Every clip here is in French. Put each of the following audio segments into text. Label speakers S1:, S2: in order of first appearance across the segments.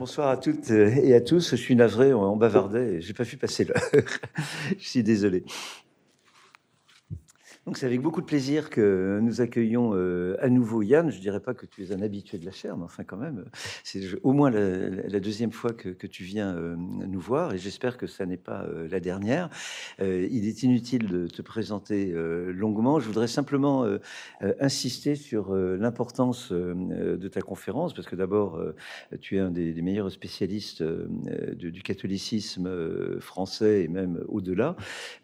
S1: Bonsoir à toutes et à tous. Je suis navré, on bavardait et j'ai pas pu passer l'heure. Je suis désolé. Donc c'est avec beaucoup de plaisir que nous accueillons à nouveau Yann. Je dirais pas que tu es un habitué de la chaire, mais enfin quand même, c'est au moins la deuxième fois que tu viens nous voir et j'espère que ça n'est pas la dernière. Il est inutile de te présenter longuement. Je voudrais simplement insister sur l'importance de ta conférence, parce que d'abord, tu es un des meilleurs spécialistes du catholicisme français et même au-delà,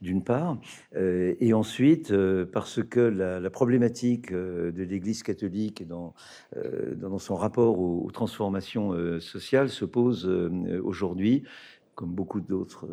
S1: d'une part, et ensuite parce que la problématique de l'Église catholique et dans son rapport aux transformations sociales se pose aujourd'hui, comme beaucoup d'autres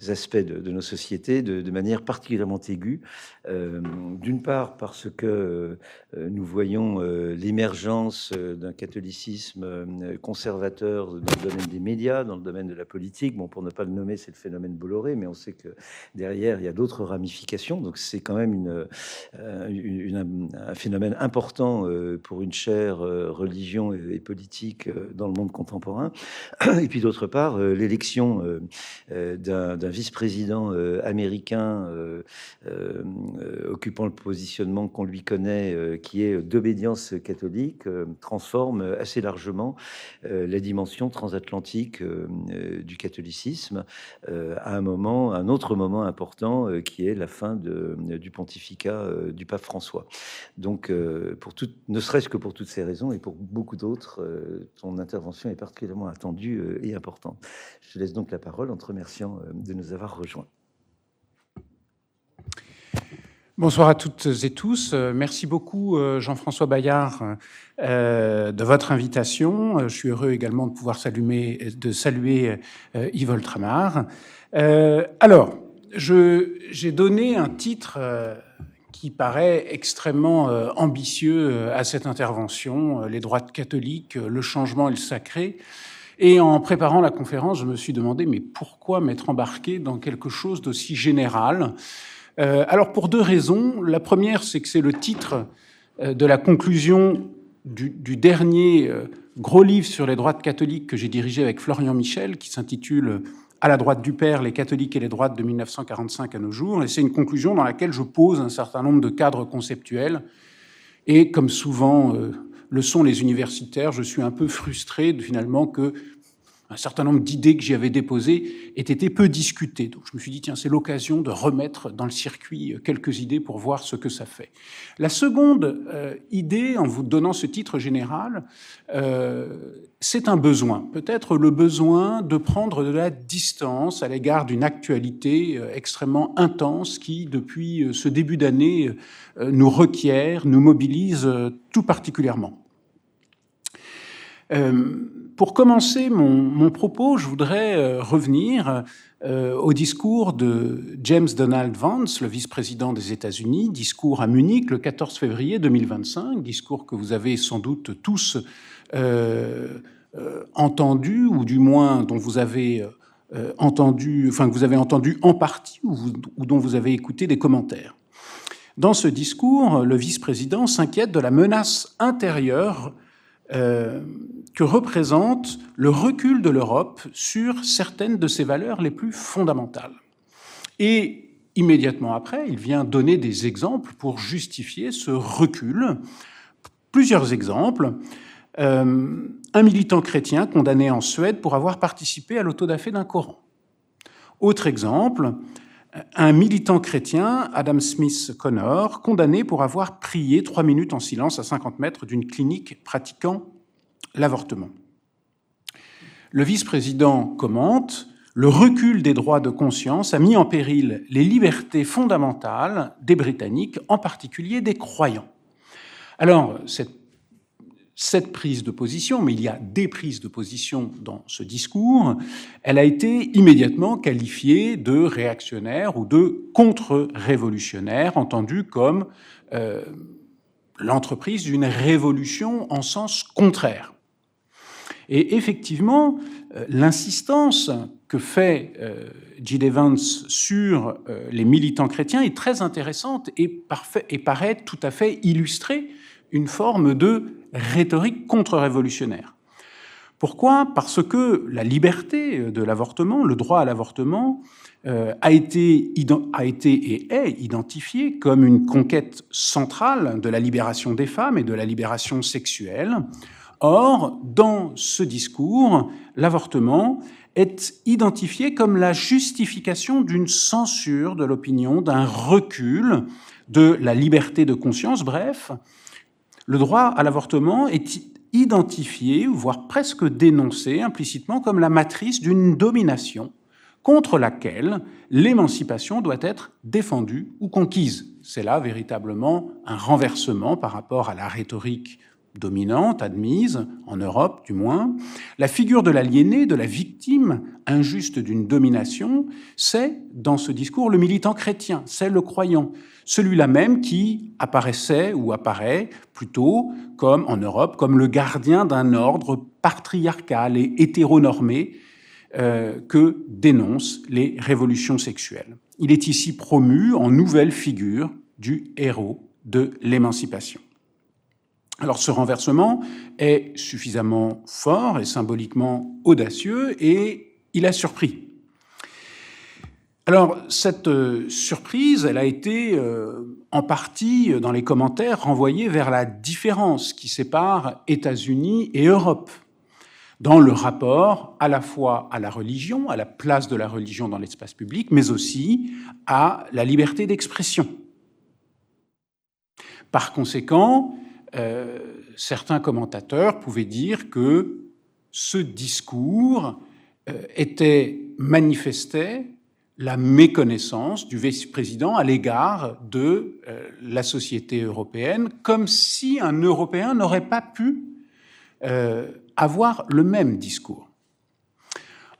S1: aspects de nos sociétés, de manière particulièrement aiguë. D'une part, parce que nous voyons l'émergence d'un catholicisme conservateur dans le domaine des médias, dans le domaine de la politique. Bon, pour ne pas le nommer, c'est le phénomène Bolloré, mais on sait que derrière, il y a d'autres ramifications. Donc, c'est quand même un phénomène important pour une chaire religion et politique dans le monde contemporain. Et puis, d'autre part, l'élection d'un vice-président américain occupant le positionnement qu'on lui connaît, qui est d'obédience catholique, transforme assez largement la dimension transatlantique du catholicisme à un autre moment important qui est la fin du pontificat du pape François. Donc, ne serait-ce que pour toutes ces raisons et pour beaucoup d'autres, ton intervention est particulièrement attendue et importante. Je te laisse donc la parole en te remerciant de nous avoir rejoints.
S2: Bonsoir à toutes et tous. Merci beaucoup, Jean-François Bayard, de votre invitation. Je suis heureux également de pouvoir saluer Yves Oltramar. Alors, j'ai donné un titre qui paraît extrêmement ambitieux à cette intervention, les droits catholiques, le changement et le sacré. Et en préparant la conférence, je me suis demandé, mais pourquoi m'être embarqué dans quelque chose d'aussi général ? Alors, pour deux raisons. La première, c'est que c'est le titre de la conclusion du dernier gros livre sur les droites catholiques que j'ai dirigé avec Florian Michel, qui s'intitule « À la droite du Père, les catholiques et les droites de 1945 à nos jours ». Et c'est une conclusion dans laquelle je pose un certain nombre de cadres conceptuels. Et comme souvent le sont les universitaires, je suis un peu frustré finalement que un certain nombre d'idées que j'y avais déposées aient été peu discutées. Donc je me suis dit, tiens, c'est l'occasion de remettre dans le circuit quelques idées pour voir ce que ça fait. La seconde idée, en vous donnant ce titre général, c'est un besoin. Peut-être le besoin de prendre de la distance à l'égard d'une actualité extrêmement intense qui, depuis ce début d'année, nous requiert, nous mobilise tout particulièrement. Pour commencer mon propos, je voudrais revenir au discours de James Donald Vance, le vice-président des États-Unis, discours à Munich le 14 février 2025, discours que vous avez sans doute tous entendu, ou du moins dont vous avez entendu en partie, ou dont vous avez écouté des commentaires. Dans ce discours, le vice-président s'inquiète de la menace intérieure que représente le recul de l'Europe sur certaines de ses valeurs les plus fondamentales. Et immédiatement après, il vient donner des exemples pour justifier ce recul. Plusieurs exemples. Un militant chrétien condamné en Suède pour avoir participé à l'autodafé d'un Coran. Autre exemple, un militant chrétien, Adam Smith Connor, condamné pour avoir prié 3 minutes en silence à 50 mètres d'une clinique pratiquant l'avortement. Le vice-président commente « Le recul des droits de conscience a mis en péril les libertés fondamentales des Britanniques, en particulier des croyants. » Alors, cette prise de position, mais il y a des prises de position dans ce discours, elle a été immédiatement qualifiée de réactionnaire ou de contre-révolutionnaire, entendue comme l'entreprise d'une révolution en sens contraire. Et effectivement, l'insistance que fait J.D. Vance sur les militants chrétiens est très intéressante et paraît tout à fait illustrer une forme de rhétorique contre-révolutionnaire. Pourquoi? Parce que la liberté de l'avortement, le droit à l'avortement, a été et est identifié comme une conquête centrale de la libération des femmes et de la libération sexuelle. Or, dans ce discours, l'avortement est identifié comme la justification d'une censure de l'opinion, d'un recul de la liberté de conscience. Bref, le droit à l'avortement est identifié, voire presque dénoncé implicitement comme la matrice d'une domination contre laquelle l'émancipation doit être défendue ou conquise. C'est là véritablement un renversement par rapport à la rhétorique dominante, admise, en Europe du moins. La figure de l'aliéné, de la victime injuste d'une domination, c'est, dans ce discours, le militant chrétien, c'est le croyant, celui-là même qui apparaissait ou apparaît plutôt comme, en Europe, comme le gardien d'un ordre patriarcal et hétéronormé que dénoncent les révolutions sexuelles. Il est ici promu en nouvelle figure du héros de l'émancipation. Alors ce renversement est suffisamment fort et symboliquement audacieux et il a surpris. Alors cette surprise, elle a été en partie dans les commentaires renvoyée vers la différence qui sépare États-Unis et Europe dans le rapport à la fois à la religion, à la place de la religion dans l'espace public, mais aussi à la liberté d'expression. Par conséquent, certains commentateurs pouvaient dire que ce discours manifestait la méconnaissance du vice-président à l'égard de la société européenne, comme si un Européen n'aurait pas pu avoir le même discours.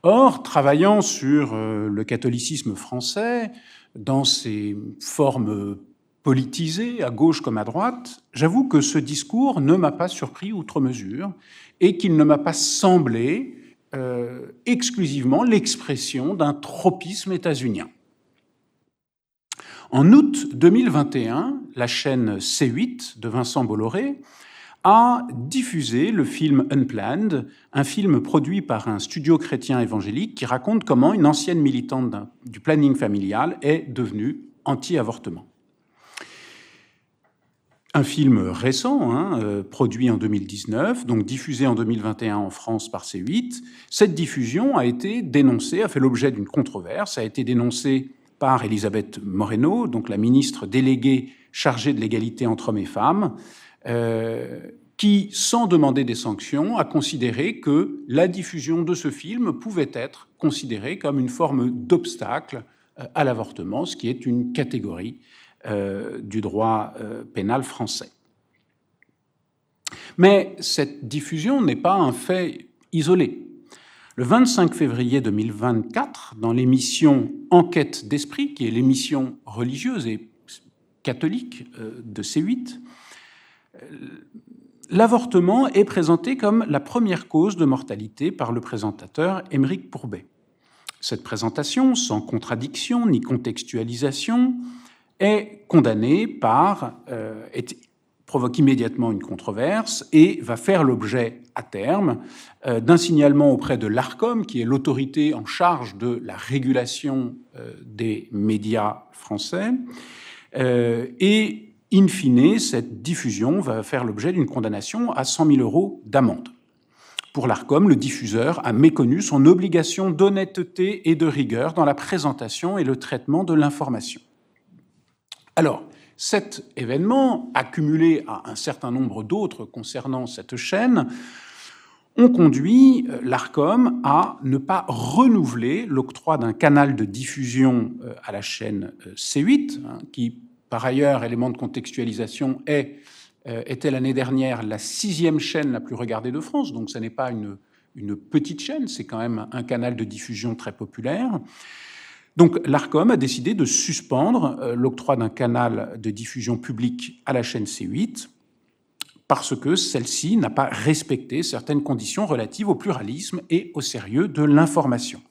S2: Or, travaillant sur le catholicisme français, dans ses formes politisées, à gauche comme à droite, j'avoue que ce discours ne m'a pas surpris outre mesure et qu'il ne m'a pas semblé exclusivement l'expression d'un tropisme états-unien. En août 2021, la chaîne C8 de Vincent Bolloré a diffusé le film Unplanned, un film produit par un studio chrétien évangélique qui raconte comment une ancienne militante du planning familial est devenue anti-avortement. Un film récent, produit en 2019, donc diffusé en 2021 en France par C8. Cette diffusion a été dénoncée, a fait l'objet d'une controverse, a été dénoncée par Elisabeth Moreno, donc la ministre déléguée chargée de l'égalité entre hommes et femmes, qui, sans demander des sanctions, a considéré que la diffusion de ce film pouvait être considérée comme une forme d'obstacle à l'avortement, ce qui est une catégorie du droit pénal français. Mais cette diffusion n'est pas un fait isolé. Le 25 février 2024, dans l'émission Enquête d'esprit, qui est l'émission religieuse et catholique de C8, l'avortement est présenté comme la première cause de mortalité par le présentateur Émeric Pourbet. Cette présentation, sans contradiction ni contextualisation, est condamnée provoque immédiatement une controverse et va faire l'objet, à terme, d'un signalement auprès de l'Arcom, qui est l'autorité en charge de la régulation des médias français, et in fine, cette diffusion va faire l'objet d'une condamnation à 100 000 € d'amende. Pour l'Arcom, le diffuseur a méconnu son obligation d'honnêteté et de rigueur dans la présentation et le traitement de l'information. Alors, cet événement, accumulé à un certain nombre d'autres concernant cette chaîne, ont conduit l'Arcom à ne pas renouveler l'octroi d'un canal de diffusion à la chaîne C8, qui, par ailleurs, élément de contextualisation, était l'année dernière la 6e chaîne la plus regardée de France, donc ce n'est pas une petite chaîne, c'est quand même un canal de diffusion très populaire. Donc l'Arcom a décidé de suspendre l'octroi d'un canal de diffusion publique à la chaîne C8 parce que celle-ci n'a pas respecté certaines conditions relatives au pluralisme et au sérieux de l'information.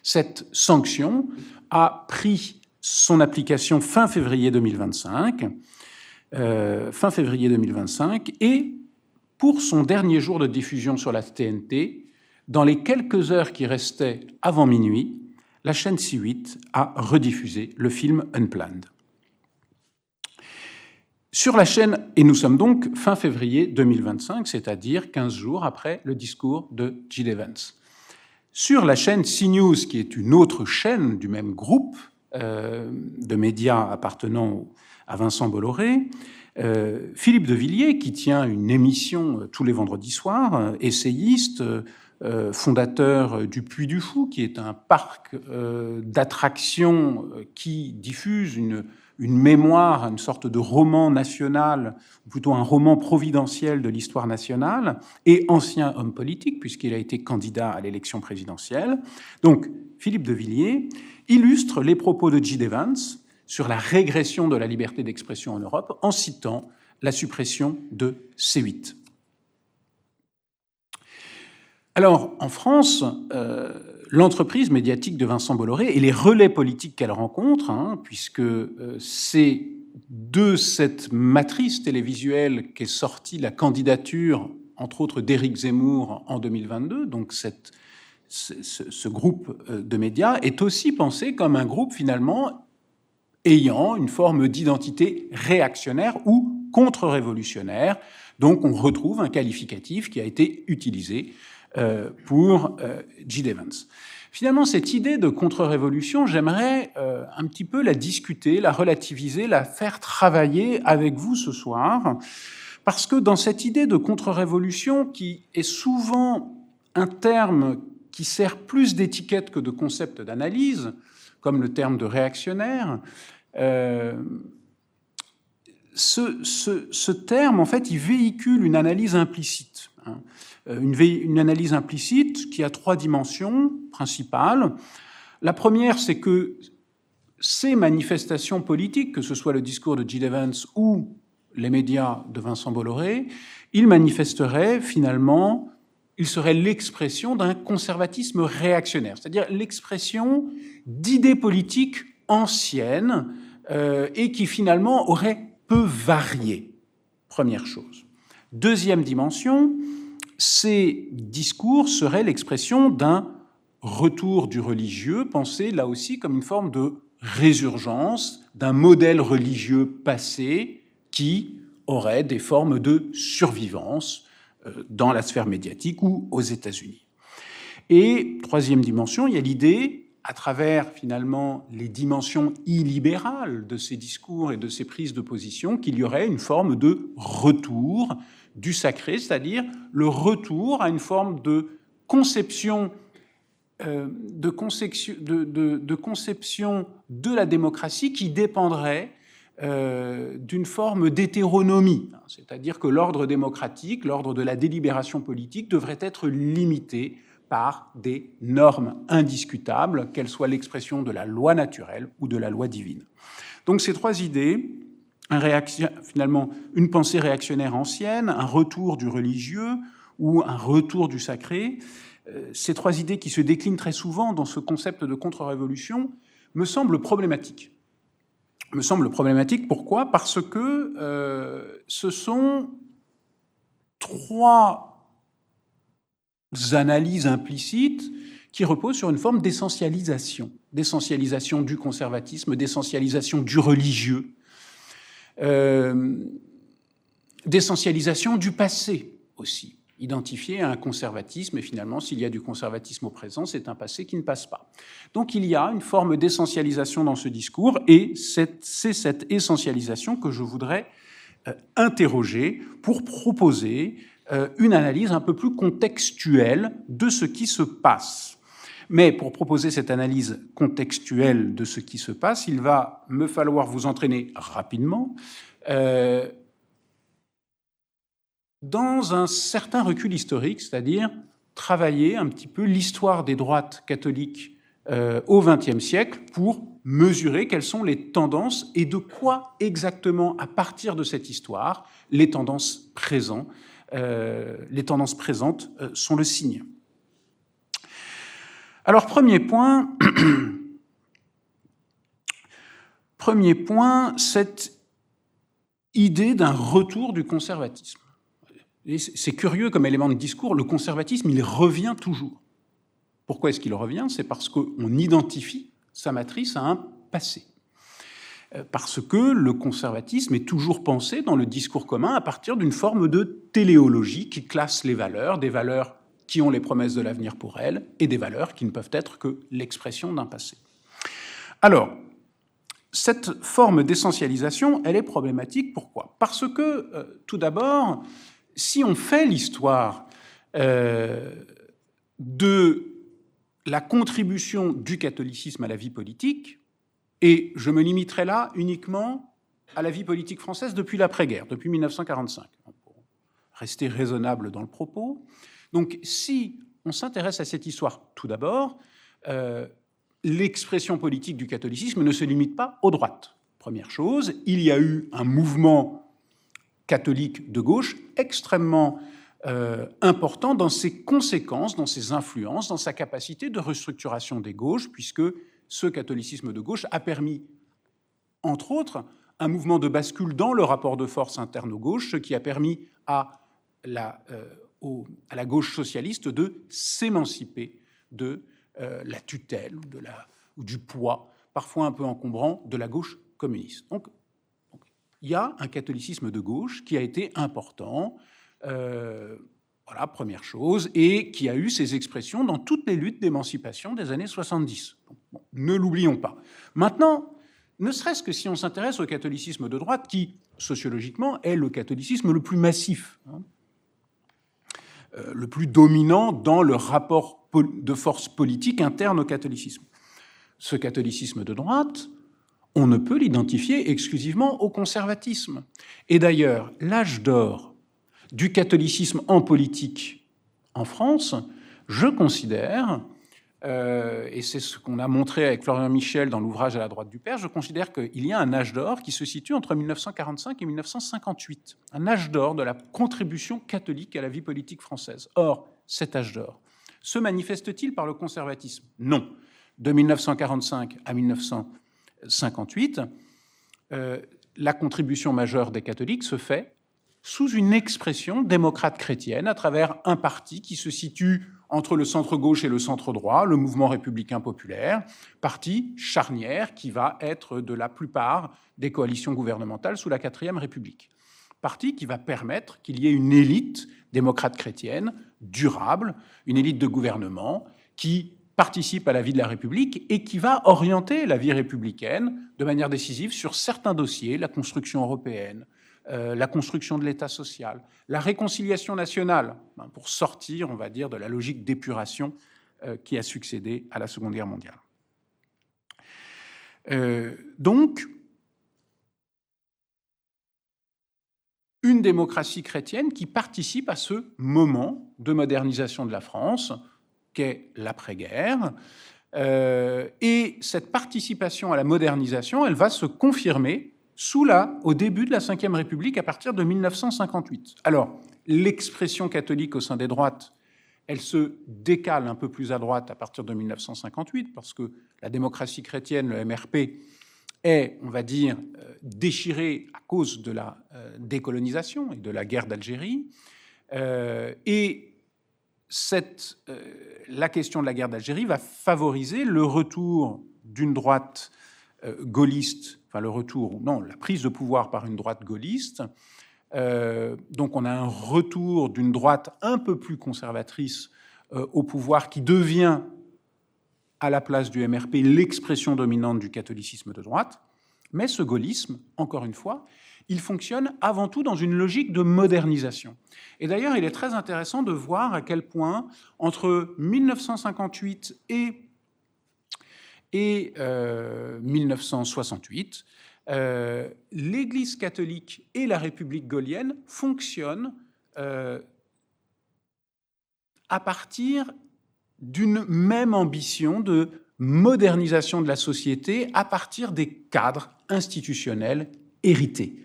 S2: Cette sanction a pris son application fin février 2025, et pour son dernier jour de diffusion sur la TNT, dans les quelques heures qui restaient avant minuit, la chaîne C8 a rediffusé le film Unplanned. Sur la chaîne, et nous sommes donc fin février 2025, c'est-à-dire 15 jours après le discours de Jill Evans. Sur la chaîne CNews, qui est une autre chaîne du même groupe de médias appartenant à Vincent Bolloré, Philippe de Villiers, qui tient une émission tous les vendredis soirs, essayiste, fondateur du Puy du Fou, qui est un parc d'attractions qui diffuse une mémoire, une sorte de roman national, ou plutôt un roman providentiel de l'histoire nationale, et ancien homme politique, puisqu'il a été candidat à l'élection présidentielle. Donc, Philippe de Villiers illustre les propos de Jill Evans sur la régression de la liberté d'expression en Europe en citant la suppression de C8. Alors, en France, l'entreprise médiatique de Vincent Bolloré et les relais politiques qu'elle rencontre, puisque c'est de cette matrice télévisuelle qu'est sortie la candidature, entre autres, d'Éric Zemmour en 2022, donc ce groupe de médias est aussi pensé comme un groupe finalement ayant une forme d'identité réactionnaire ou contre-révolutionnaire. Donc on retrouve un qualificatif qui a été utilisé pour Jill Evans. Finalement, cette idée de contre-révolution, j'aimerais un petit peu la discuter, la relativiser, la faire travailler avec vous ce soir, parce que dans cette idée de contre-révolution, qui est souvent un terme qui sert plus d'étiquette que de concept d'analyse, comme le terme de réactionnaire, ce terme, en fait, il véhicule une analyse implicite. Une analyse implicite qui a trois dimensions principales. La première, c'est que ces manifestations politiques, que ce soit le discours de Jill Evans ou les médias de Vincent Bolloré, ils manifesteraient finalement, ils seraient l'expression d'un conservatisme réactionnaire, c'est-à-dire l'expression d'idées politiques anciennes et qui finalement auraient peu varié. Première chose. Deuxième dimension, ces discours seraient l'expression d'un retour du religieux, pensé là aussi comme une forme de résurgence d'un modèle religieux passé qui aurait des formes de survivance dans la sphère médiatique ou aux États-Unis. Et troisième dimension, il y a l'idée, à travers finalement les dimensions illibérales de ces discours et de ces prises de position, qu'il y aurait une forme de retour du sacré, c'est-à-dire le retour à une forme de conception de la démocratie qui dépendrait d'une forme d'hétéronomie, c'est-à-dire que l'ordre démocratique, l'ordre de la délibération politique devrait être limité par des normes indiscutables, qu'elles soient l'expression de la loi naturelle ou de la loi divine. Donc ces trois idées, finalement une pensée réactionnaire ancienne, un retour du religieux ou un retour du sacré, ces trois idées qui se déclinent très souvent dans ce concept de contre-révolution me semblent problématiques. Pourquoi ? Parce que ce sont trois analyses implicites qui reposent sur une forme d'essentialisation du conservatisme, d'essentialisation du religieux, d'essentialisation du passé aussi, identifié à un conservatisme, et finalement, s'il y a du conservatisme au présent, c'est un passé qui ne passe pas. Donc il y a une forme d'essentialisation dans ce discours, et c'est cette essentialisation que je voudrais interroger pour proposer une analyse un peu plus contextuelle de ce qui se passe. Mais pour proposer cette analyse contextuelle de ce qui se passe, il va me falloir vous entraîner rapidement dans un certain recul historique, c'est-à-dire travailler un petit peu l'histoire des droites catholiques au XXe siècle pour mesurer quelles sont les tendances et de quoi exactement, à partir de cette histoire, les tendances présentes sont le signe. Alors, premier point, cette idée d'un retour du conservatisme. Et c'est curieux comme élément de discours, le conservatisme, il revient toujours. Pourquoi est-ce qu'il revient? C'est parce qu'on identifie sa matrice à un passé. Parce que le conservatisme est toujours pensé dans le discours commun à partir d'une forme de téléologie qui classe les valeurs, des valeurs qui ont les promesses de l'avenir pour elles, et des valeurs qui ne peuvent être que l'expression d'un passé. Alors, cette forme d'essentialisation, elle est problématique. Pourquoi? Parce que, tout d'abord, si on fait l'histoire de la contribution du catholicisme à la vie politique, et je me limiterai là uniquement à la vie politique française depuis l'après-guerre, depuis 1945, pour rester raisonnable dans le propos. Donc, si on s'intéresse à cette histoire, tout d'abord, l'expression politique du catholicisme ne se limite pas aux droites. Première chose, il y a eu un mouvement catholique de gauche extrêmement important dans ses conséquences, dans ses influences, dans sa capacité de restructuration des gauches, puisque ce catholicisme de gauche a permis, entre autres, un mouvement de bascule dans le rapport de force interne aux gauches, ce qui a permis à la gauche socialiste de s'émanciper de la tutelle ou du poids, parfois un peu encombrant, de la gauche communiste. Donc, il y a un catholicisme de gauche qui a été important, voilà, première chose, et qui a eu ses expressions dans toutes les luttes d'émancipation des années 70. Donc, bon, ne l'oublions pas. Maintenant, ne serait-ce que si on s'intéresse au catholicisme de droite, qui, sociologiquement, est le catholicisme le plus massif, le plus dominant dans le rapport de force politique interne au catholicisme. Ce catholicisme de droite, on ne peut l'identifier exclusivement au conservatisme. Et d'ailleurs, l'âge d'or du catholicisme en politique en France, je considère, et c'est ce qu'on a montré avec Florian Michel dans l'ouvrage À la droite du Père, je considère qu'il y a un âge d'or qui se situe entre 1945 et 1958, un âge d'or de la contribution catholique à la vie politique française. Or, cet âge d'or se manifeste-t-il par le conservatisme? Non. De 1945 à 1958, la contribution majeure des catholiques se fait sous une expression démocrate chrétienne, à travers un parti qui se situe entre le centre-gauche et le centre-droit, le mouvement républicain populaire, parti charnière qui va être de la plupart des coalitions gouvernementales sous la 4e République. Parti qui va permettre qu'il y ait une élite démocrate chrétienne, durable, une élite de gouvernement qui participe à la vie de la République et qui va orienter la vie républicaine de manière décisive sur certains dossiers, la construction européenne, la construction de l'État social, la réconciliation nationale, pour sortir, on va dire, de la logique d'épuration qui a succédé à la Seconde Guerre mondiale. Donc, une démocratie chrétienne qui participe à ce moment de modernisation de la France, qu'est l'après-guerre. Et cette participation à la modernisation, elle va se confirmer au début de la Ve République, à partir de 1958. Alors, l'expression catholique au sein des droites, elle se décale un peu plus à droite à partir de 1958, parce que la démocratie chrétienne, le MRP, est, on va dire, déchirée à cause de la décolonisation et de la guerre d'Algérie. Et la question de la guerre d'Algérie va favoriser le retour d'une droite gaulliste, enfin la prise de pouvoir par une droite gaulliste. Donc on a un retour d'une droite un peu plus conservatrice au pouvoir qui devient, à la place du MRP, l'expression dominante du catholicisme de droite. Mais ce gaullisme, encore une fois, il fonctionne avant tout dans une logique de modernisation. Et d'ailleurs, il est très intéressant de voir à quel point, entre 1958 et 1968, l'Église catholique et la République gaullienne fonctionnent à partir d'une même ambition de modernisation de la société à partir des cadres institutionnels hérités.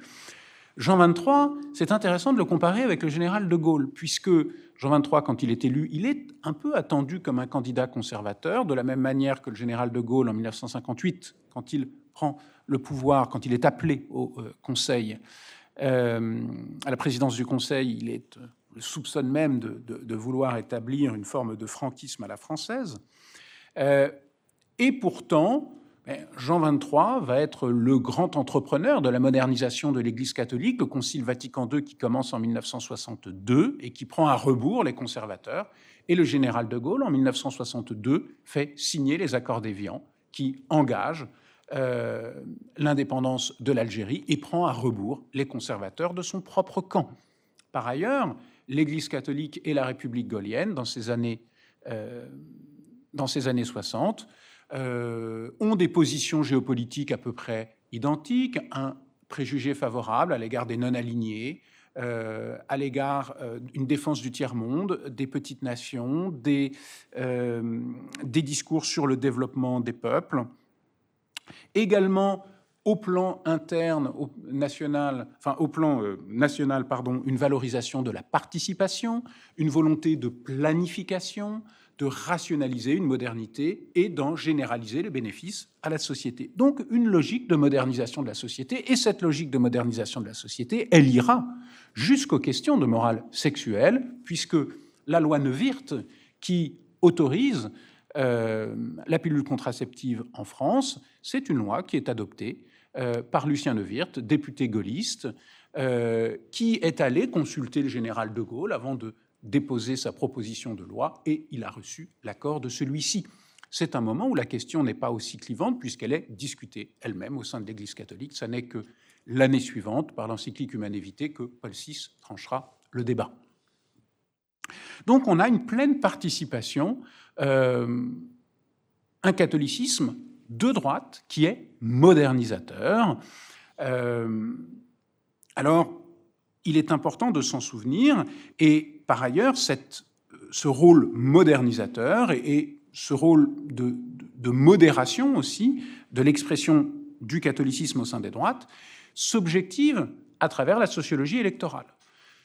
S2: Jean XXIII, c'est intéressant de le comparer avec le général de Gaulle, puisque Jean XXIII, quand il est élu, il est un peu attendu comme un candidat conservateur, de la même manière que le général de Gaulle en 1958, quand il prend le pouvoir, quand il est appelé au Conseil, à la présidence du Conseil, il est le soupçonne même de vouloir établir une forme de franquisme à la française. Et pourtant, Jean XXIII va être le grand entrepreneur de la modernisation de l'Église catholique, le Concile Vatican II qui commence en 1962 et qui prend à rebours les conservateurs. Et le général de Gaulle, en 1962, fait signer les accords d'Évian qui engagent l'indépendance de l'Algérie et prend à rebours les conservateurs de son propre camp. Par ailleurs, l'Église catholique et la République gaullienne, dans ces années 60, ont des positions géopolitiques à peu près identiques, un préjugé favorable à l'égard des non-alignés, à l'égard d'une défense du tiers-monde, des petites nations, des discours sur le développement des peuples. Également, au plan interne, national, une valorisation de la participation, une volonté de planification, de rationaliser une modernité et d'en généraliser les bénéfices à la société. Donc, une logique de modernisation de la société, et cette logique de modernisation de la société, elle ira jusqu'aux questions de morale sexuelle, puisque la loi Neuwirth, qui autorise la pilule contraceptive en France, c'est une loi qui est adoptée par Lucien Neuwirth, député gaulliste, qui est allé consulter le général de Gaulle avant de déposer sa proposition de loi, et il a reçu l'accord de celui-ci. C'est un moment où la question n'est pas aussi clivante, puisqu'elle est discutée elle-même au sein de l'Église catholique. Ça n'est que l'année suivante, par l'encyclique Humanae Vitae, que Paul VI tranchera le débat. Donc on a une pleine participation, un catholicisme de droite qui est modernisateur. Alors, il est important de s'en souvenir, et par ailleurs, ce rôle modernisateur et ce rôle de modération aussi de l'expression du catholicisme au sein des droites s'objective à travers la sociologie électorale.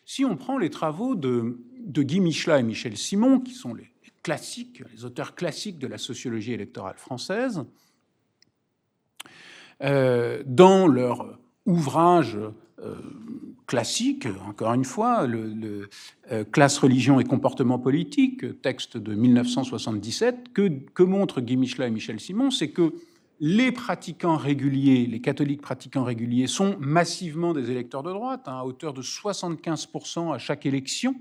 S2: Si on prend les travaux de Guy Michelat et Michel Simon, qui sont les classiques, les auteurs classiques de la sociologie électorale française, dans leur ouvrage classique, encore une fois, le Classe, religion et comportement politique, texte de 1977, que montrent Guy Michelat et Michel Simon, c'est que les pratiquants réguliers, les catholiques pratiquants réguliers, sont massivement des électeurs de droite, à hauteur de 75% à chaque élection,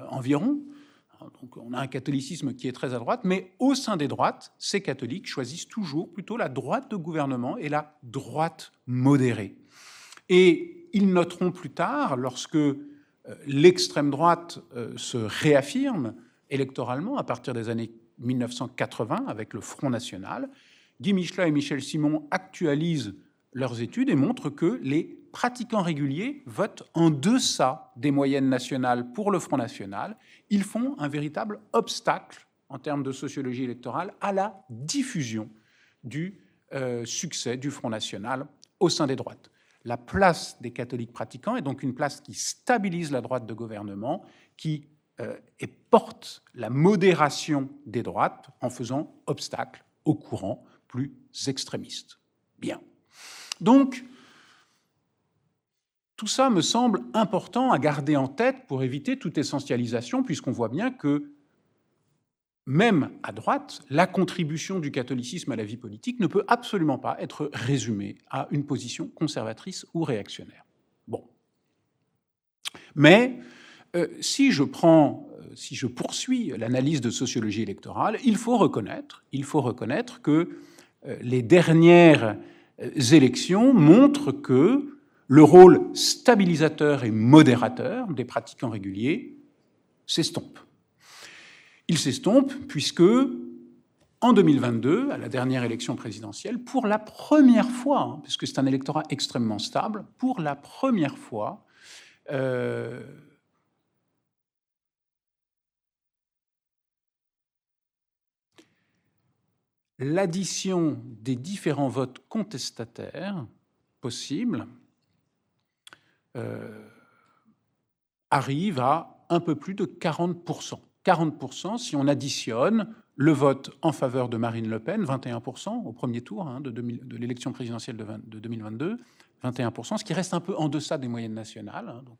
S2: environ. Donc on a un catholicisme qui est très à droite, mais au sein des droites, ces catholiques choisissent toujours plutôt la droite de gouvernement et la droite modérée. Et ils noteront plus tard, lorsque l'extrême droite se réaffirme électoralement à partir des années 1980 avec le Front National, Guy Michelat et Michel Simon actualisent leurs études et montrent que les pratiquants réguliers votent en deçà des moyennes nationales pour le Front National. Ils font un véritable obstacle, en termes de sociologie électorale, à la diffusion du succès du Front National au sein des droites. La place des catholiques pratiquants est donc une place qui stabilise la droite de gouvernement, qui porte la modération des droites en faisant obstacle aux courants plus extrémistes. Bien. Donc, tout ça me semble important à garder en tête pour éviter toute essentialisation, puisqu'on voit bien que, même à droite, la contribution du catholicisme à la vie politique ne peut absolument pas être résumée à une position conservatrice ou réactionnaire. Bon. Mais si je poursuis l'analyse de sociologie électorale, il faut reconnaître que les dernières élections montrent que le rôle stabilisateur et modérateur des pratiquants réguliers s'estompe. Il s'estompe puisque, en 2022, à la dernière élection présidentielle, pour la première fois, puisque c'est un électorat extrêmement stable, pour la première fois, l'addition des différents votes contestataires possibles arrive à un peu plus de 40%. 40% si on additionne le vote en faveur de Marine Le Pen, 21% au premier tour de l'élection présidentielle de 2022, 21%, ce qui reste un peu en deçà des moyennes nationales. Donc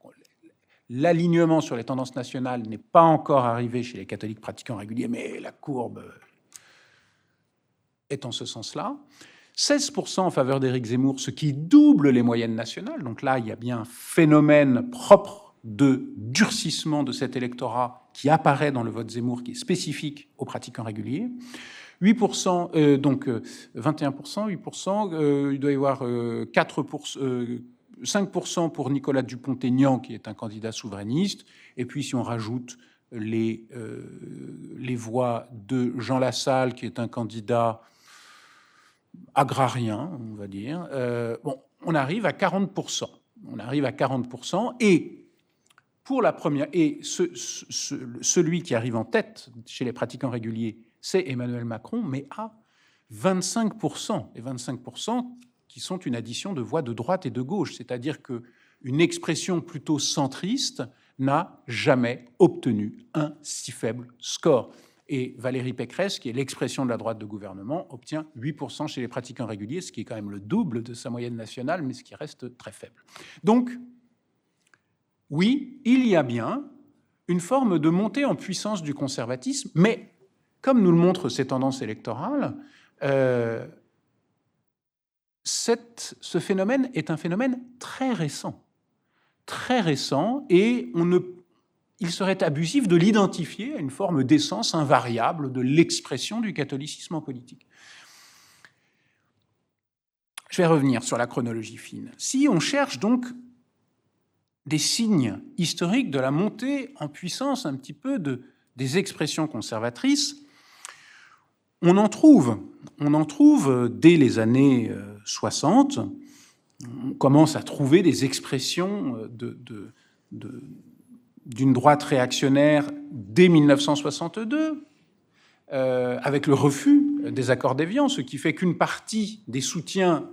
S2: l'alignement sur les tendances nationales n'est pas encore arrivé chez les catholiques pratiquants réguliers, mais la courbe est en ce sens-là. 16% en faveur d'Éric Zemmour, ce qui double les moyennes nationales. Donc là, il y a bien un phénomène propre de durcissement de cet électorat qui apparaît dans le vote Zemmour, qui est spécifique aux pratiquants réguliers. 8%, donc 21%, 8%, il doit y avoir 5% pour Nicolas Dupont-Aignan, qui est un candidat souverainiste, et puis si on rajoute les voix de Jean Lassalle, qui est un candidat agrarien, on va dire, on arrive à 40%. On arrive à 40%, et pour la première, et celui qui arrive en tête chez les pratiquants réguliers, c'est Emmanuel Macron, mais à 25%. Et 25% qui sont une addition de voix de droite et de gauche, c'est-à-dire qu'une expression plutôt centriste n'a jamais obtenu un si faible score. Et Valérie Pécresse, qui est l'expression de la droite de gouvernement, obtient 8% chez les pratiquants réguliers, ce qui est quand même le double de sa moyenne nationale, mais ce qui reste très faible. Donc, oui, il y a bien une forme de montée en puissance du conservatisme, mais comme nous le montrent ces tendances électorales, ce phénomène est un phénomène très récent, et il serait abusif de l'identifier à une forme d'essence invariable de l'expression du catholicisme en politique. Je vais revenir sur la chronologie fine. Si on cherche donc des signes historiques de la montée en puissance un petit peu des expressions conservatrices, on en trouve dès les années 60. On commence à trouver des expressions d'une droite réactionnaire dès 1962, avec le refus des accords d'Évian, ce qui fait qu'une partie des soutiens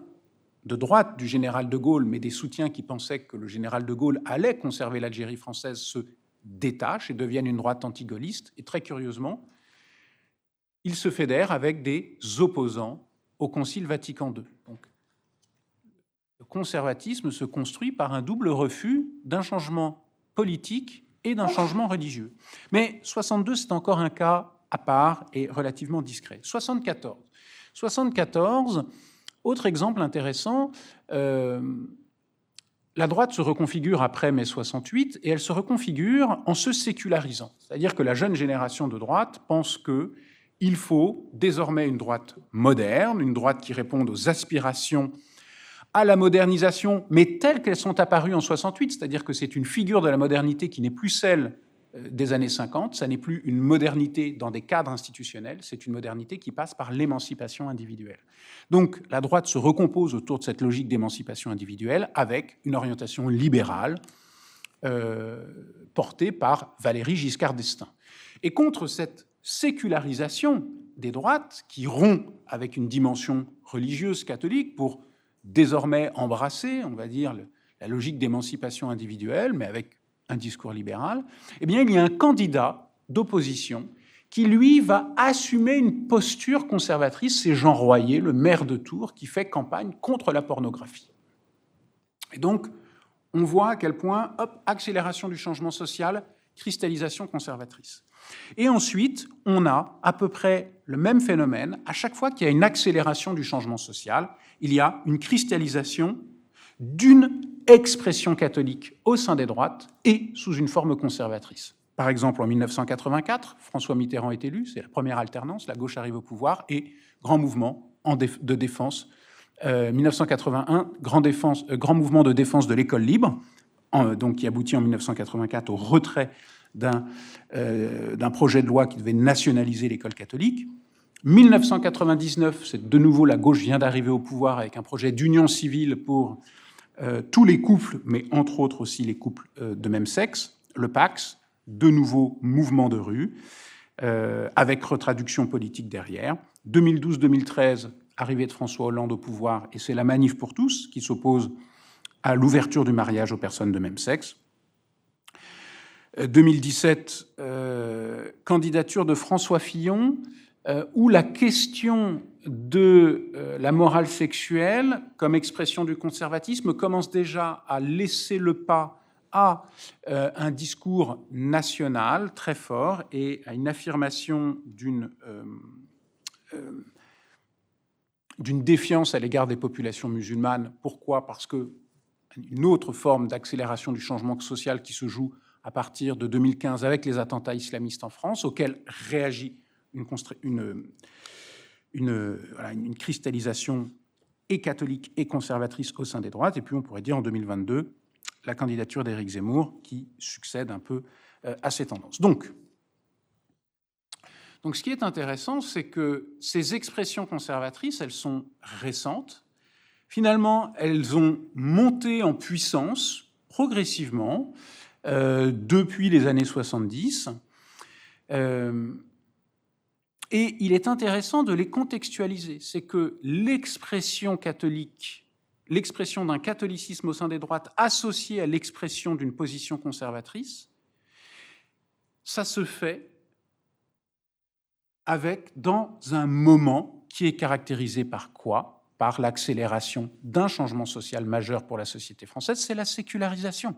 S2: de droite du général de Gaulle, mais des soutiens qui pensaient que le général de Gaulle allait conserver l'Algérie française, se détachent et deviennent une droite anti-gaulliste. Et très curieusement, il se fédère avec des opposants au Concile Vatican II. Donc, le conservatisme se construit par un double refus d'un changement politique et d'un changement religieux. Mais 62, c'est encore un cas à part et relativement discret. 74, autre exemple intéressant, la droite se reconfigure après mai 68, et elle se reconfigure en se sécularisant. C'est-à-dire que la jeune génération de droite pense qu'il faut désormais une droite moderne, une droite qui réponde aux aspirations à la modernisation, mais telles qu'elles sont apparues en 68, c'est-à-dire que c'est une figure de la modernité qui n'est plus celle des années 50, ça n'est plus une modernité dans des cadres institutionnels, c'est une modernité qui passe par l'émancipation individuelle. Donc la droite se recompose autour de cette logique d'émancipation individuelle avec une orientation libérale portée par Valéry Giscard d'Estaing. Et contre cette sécularisation des droites qui rompt avec une dimension religieuse catholique pour désormais embrasser, on va dire, la logique d'émancipation individuelle, mais avec un discours libéral, eh bien, il y a un candidat d'opposition qui, lui, va assumer une posture conservatrice, c'est Jean Royer, le maire de Tours, qui fait campagne contre la pornographie. Et donc, on voit à quel point, accélération du changement social, cristallisation conservatrice. Et ensuite, on a à peu près le même phénomène. À chaque fois qu'il y a une accélération du changement social, il y a une cristallisation d'une expression catholique au sein des droites et sous une forme conservatrice. Par exemple, en 1984, François Mitterrand est élu, c'est la première alternance, la gauche arrive au pouvoir, et grand mouvement de défense. 1981, grand mouvement de défense de l'école libre, donc qui aboutit en 1984 au retrait d'un projet de loi qui devait nationaliser l'école catholique. 1999, c'est de nouveau la gauche vient d'arriver au pouvoir avec un projet d'union civile pour tous les couples, mais entre autres aussi les couples de même sexe, le PAX, de nouveau mouvement de rue, avec retraduction politique derrière. 2012-2013, arrivée de François Hollande au pouvoir, et c'est la Manif pour tous qui s'oppose à l'ouverture du mariage aux personnes de même sexe. 2017, candidature de François Fillon, où la question de la morale sexuelle, comme expression du conservatisme, commence déjà à laisser le pas à un discours national très fort et à une affirmation d'une défiance à l'égard des populations musulmanes. Pourquoi ? Parce qu'une autre forme d'accélération du changement social qui se joue à partir de 2015 avec les attentats islamistes en France, auxquels réagit une cristallisation et catholique et conservatrice au sein des droites. Et puis on pourrait dire en 2022, la candidature d'Éric Zemmour qui succède un peu à ces tendances. Donc, ce qui est intéressant, c'est que ces expressions conservatrices, elles sont récentes. Finalement, elles ont monté en puissance progressivement depuis les années 70. Et il est intéressant de les contextualiser. C'est que l'expression catholique, l'expression d'un catholicisme au sein des droites associé à l'expression d'une position conservatrice, ça se fait dans un moment qui est caractérisé par quoi ? Par l'accélération d'un changement social majeur pour la société française, c'est la sécularisation.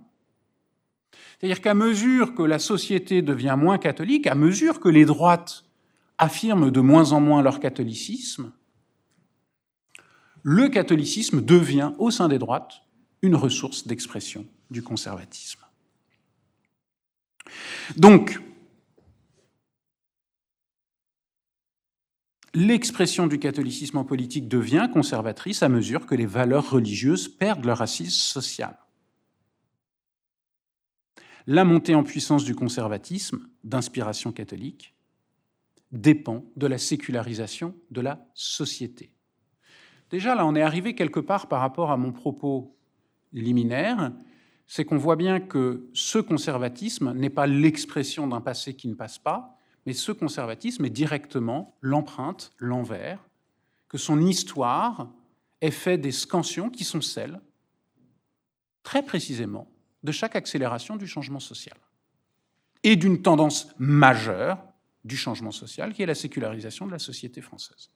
S2: C'est-à-dire qu'à mesure que la société devient moins catholique, à mesure que les droites affirment de moins en moins leur catholicisme, le catholicisme devient, au sein des droites, une ressource d'expression du conservatisme. Donc, l'expression du catholicisme en politique devient conservatrice à mesure que les valeurs religieuses perdent leur assise sociale. La montée en puissance du conservatisme, d'inspiration catholique, dépend de la sécularisation de la société. Déjà, là, on est arrivé quelque part par rapport à mon propos liminaire, c'est qu'on voit bien que ce conservatisme n'est pas l'expression d'un passé qui ne passe pas, mais ce conservatisme est directement l'empreinte, l'envers, que son histoire est faite des scansions qui sont celles, très précisément, de chaque accélération du changement social et d'une tendance majeure du changement social, qui est la sécularisation de la société française.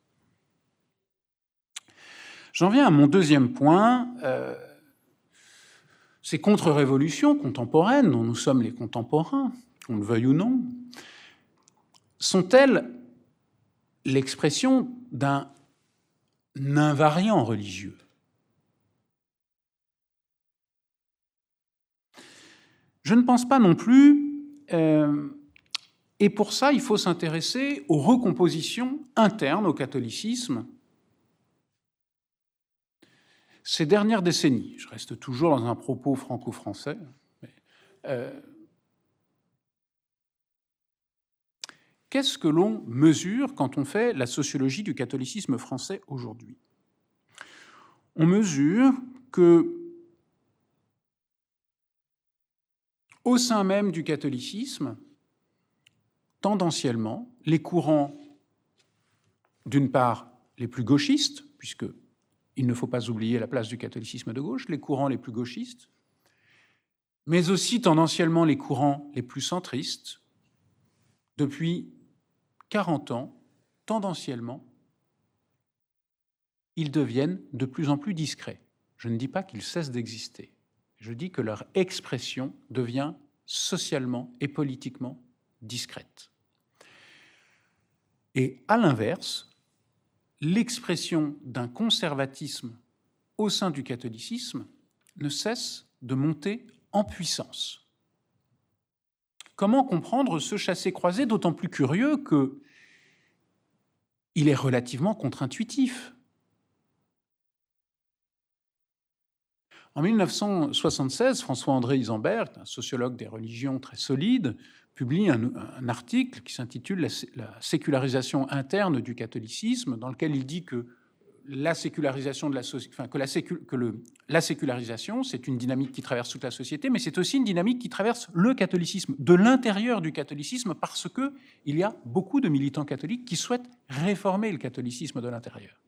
S2: J'en viens à mon deuxième point. Ces contre-révolutions contemporaines, dont nous sommes les contemporains, qu'on le veuille ou non, sont-elles l'expression d'un invariant religieux ? Je ne pense pas non plus, et pour ça, il faut s'intéresser aux recompositions internes au catholicisme ces dernières décennies. Je reste toujours dans un propos franco-français. Qu'est-ce que l'on mesure quand on fait la sociologie du catholicisme français aujourd'hui ? On mesure que, au sein même du catholicisme, tendanciellement, les courants, d'une part, les plus gauchistes, puisqu'il ne faut pas oublier la place du catholicisme de gauche, les courants les plus gauchistes, mais aussi tendanciellement les courants les plus centristes, depuis 40 ans, tendanciellement, ils deviennent de plus en plus discrets. Je ne dis pas qu'ils cessent d'exister. Je dis que leur expression devient socialement et politiquement discrète. Et à l'inverse, l'expression d'un conservatisme au sein du catholicisme ne cesse de monter en puissance. Comment comprendre ce chassé-croisé, d'autant plus curieux qu'il est relativement contre-intuitif. En 1976, François-André Isambert, un sociologue des religions très solide, publie un article qui s'intitule « La sécularisation interne du catholicisme », dans lequel il dit que la sécularisation, la sécularisation, c'est une dynamique qui traverse toute la société, mais c'est aussi une dynamique qui traverse le catholicisme, de l'intérieur du catholicisme, parce qu'il y a beaucoup de militants catholiques qui souhaitent réformer le catholicisme de l'intérieur.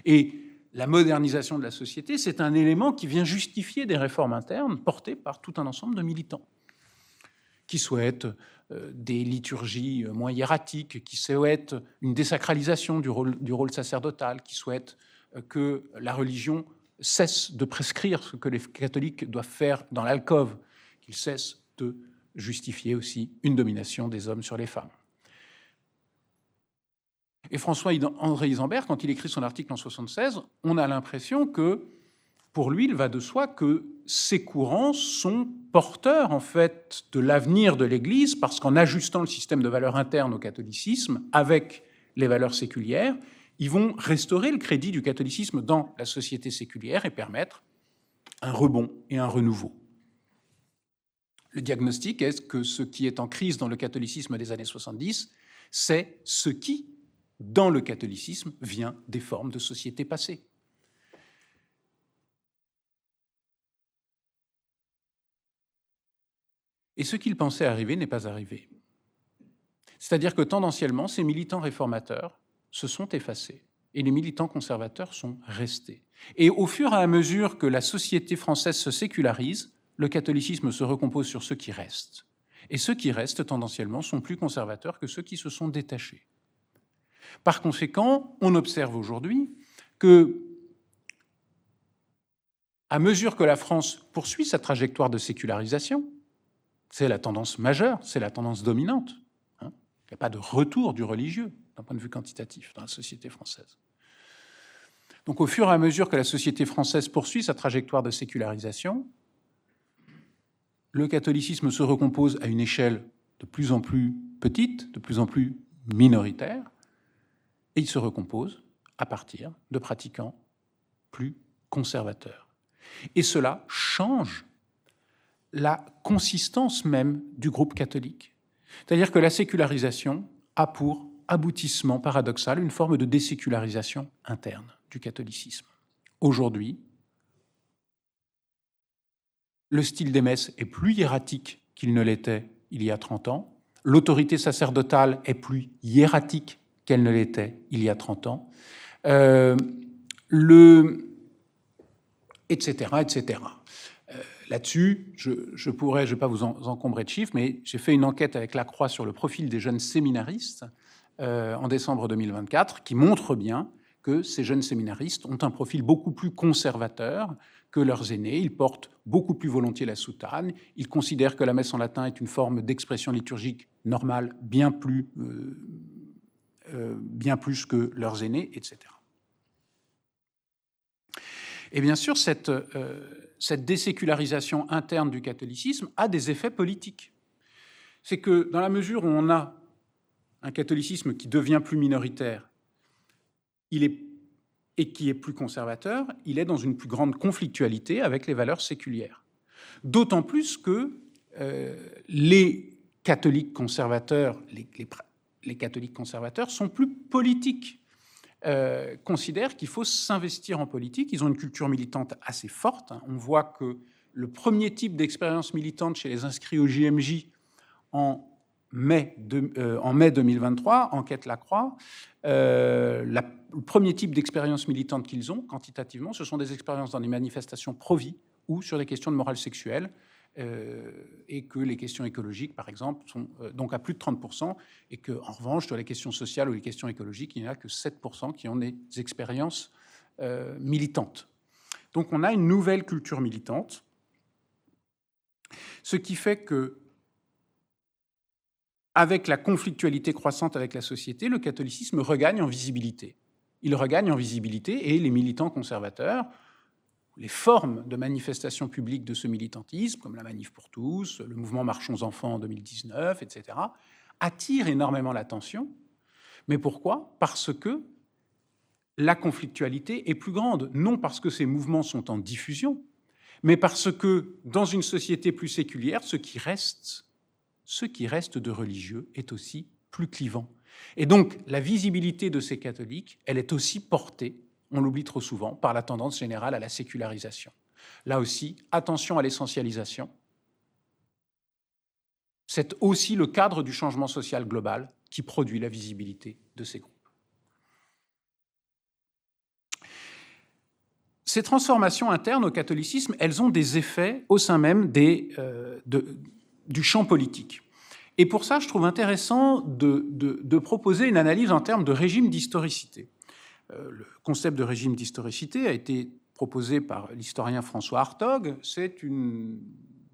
S2: Et la modernisation de la société, c'est un élément qui vient justifier des réformes internes portées par tout un ensemble de militants qui souhaitent des liturgies moins hiératiques, qui souhaitent une désacralisation du rôle sacerdotal, qui souhaitent que la religion cesse de prescrire ce que les catholiques doivent faire dans l'alcôve, qu'il cesse de justifier aussi une domination des hommes sur les femmes. Et François-André Isambert, quand il écrit son article en 1976, on a l'impression que, pour lui, il va de soi que ces courants sont porteurs, en fait, de l'avenir de l'Église, parce qu'en ajustant le système de valeurs internes au catholicisme, avec les valeurs séculières, ils vont restaurer le crédit du catholicisme dans la société séculière et permettre un rebond et un renouveau. Le diagnostic est que ce qui est en crise dans le catholicisme des années 70, c'est ce qui, dans le catholicisme, vient des formes de société passées. Et ce qu'il pensait arriver n'est pas arrivé. C'est-à-dire que tendanciellement, ces militants réformateurs se sont effacés et les militants conservateurs sont restés. Et au fur et à mesure que la société française se sécularise, le catholicisme se recompose sur ceux qui restent. Et ceux qui restent, tendanciellement, sont plus conservateurs que ceux qui se sont détachés. Par conséquent, on observe aujourd'hui que, à mesure que la France poursuit sa trajectoire de sécularisation, c'est la tendance majeure, c'est la tendance dominante. Il n'y a pas de retour du religieux, d'un point de vue quantitatif, dans la société française. Donc, au fur et à mesure que la société française poursuit sa trajectoire de sécularisation, le catholicisme se recompose à une échelle de plus en plus petite, de plus en plus minoritaire, et il se recompose à partir de pratiquants plus conservateurs. Et cela change la consistance même du groupe catholique. C'est-à-dire que la sécularisation a pour aboutissement paradoxal une forme de désécularisation interne du catholicisme. Aujourd'hui, le style des messes est plus hiératique qu'il ne l'était il y a 30 ans. L'autorité sacerdotale est plus hiératique qu'elle ne l'était il y a 30 ans. Etc., etc. Là-dessus, je ne vais pas vous encombrer de chiffres, mais j'ai fait une enquête avec la Croix sur le profil des jeunes séminaristes en décembre 2024, qui montre bien que ces jeunes séminaristes ont un profil beaucoup plus conservateur que leurs aînés. Ils portent beaucoup plus volontiers la soutane. Ils considèrent que la messe en latin est une forme d'expression liturgique normale, bien plus que leurs aînés, etc. Et bien sûr, cette désécularisation interne du catholicisme a des effets politiques. C'est que dans la mesure où on a un catholicisme qui devient plus minoritaire, et qui est plus conservateur, il est dans une plus grande conflictualité avec les valeurs séculières. D'autant plus que les catholiques conservateurs, les catholiques conservateurs sont plus politiques, considèrent qu'il faut s'investir en politique. Ils ont une culture militante assez forte. On voit que le premier type d'expérience militante chez les inscrits au JMJ en mai 2023, enquête Lacroix, le premier type d'expérience militante qu'ils ont, quantitativement, ce sont des expériences dans des manifestations pro-vie ou sur des questions de morale sexuelle, et que les questions écologiques, par exemple, sont donc à plus de 30%, et qu'en revanche, sur les questions sociales ou les questions écologiques, il n'y en a que 7% qui ont des expériences militantes. Donc on a une nouvelle culture militante, ce qui fait que, avec la conflictualité croissante avec la société, le catholicisme regagne en visibilité. Il regagne en visibilité et les militants conservateurs, les formes de manifestation publique de ce militantisme, comme la Manif pour tous, le mouvement Marchons Enfants en 2019, etc., attirent énormément l'attention. Mais pourquoi ? Parce que la conflictualité est plus grande. Non parce que ces mouvements sont en diffusion, mais parce que, dans une société plus séculière, ce qui reste de religieux est aussi plus clivant. Et donc, la visibilité de ces catholiques, elle est aussi portée, on l'oublie trop souvent, par la tendance générale à la sécularisation. Là aussi, attention à l'essentialisation. C'est aussi le cadre du changement social global qui produit la visibilité de ces groupes. Ces transformations internes au catholicisme, elles ont des effets au sein même du champ politique. Et pour ça, je trouve intéressant de proposer une analyse en termes de régime d'historicité. Le concept de régime d'historicité a été proposé par l'historien François Hartog. C'est une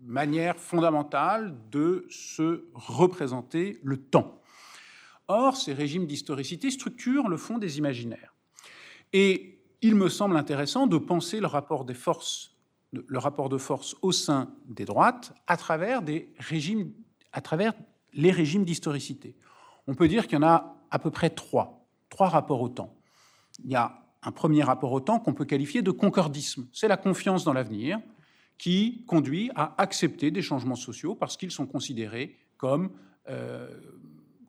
S2: manière fondamentale de se représenter le temps. Or, ces régimes d'historicité structurent le fond des imaginaires. Et il me semble intéressant de penser le rapport de force au sein des droites à travers les régimes d'historicité. On peut dire qu'il y en a à peu près trois rapports au temps. Il y a un premier rapport au temps qu'on peut qualifier de concordisme. C'est la confiance dans l'avenir qui conduit à accepter des changements sociaux parce qu'ils sont considérés comme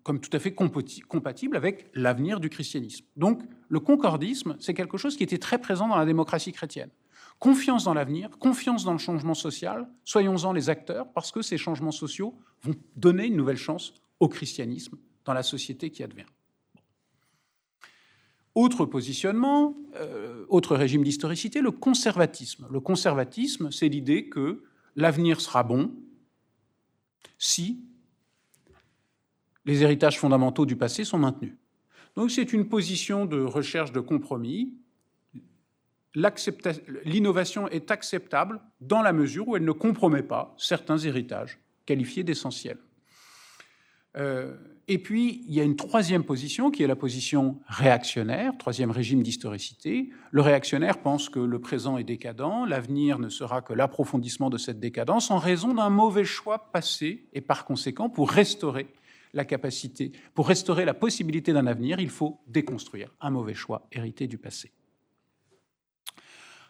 S2: tout à fait compatibles avec l'avenir du christianisme. Donc, le concordisme, c'est quelque chose qui était très présent dans la démocratie chrétienne. Confiance dans l'avenir, confiance dans le changement social, soyons-en les acteurs, parce que ces changements sociaux vont donner une nouvelle chance au christianisme dans la société qui advient. Autre positionnement, autre régime d'historicité, le conservatisme. Le conservatisme, c'est l'idée que l'avenir sera bon si les héritages fondamentaux du passé sont maintenus. Donc c'est une position de recherche de compromis. L'innovation est acceptable dans la mesure où elle ne compromet pas certains héritages qualifiés d'essentiels. Et puis, il y a une troisième position qui est la position réactionnaire, troisième régime d'historicité. Le réactionnaire pense que le présent est décadent, l'avenir ne sera que l'approfondissement de cette décadence en raison d'un mauvais choix passé, et par conséquent, pour restaurer la possibilité d'un avenir, il faut déconstruire un mauvais choix hérité du passé.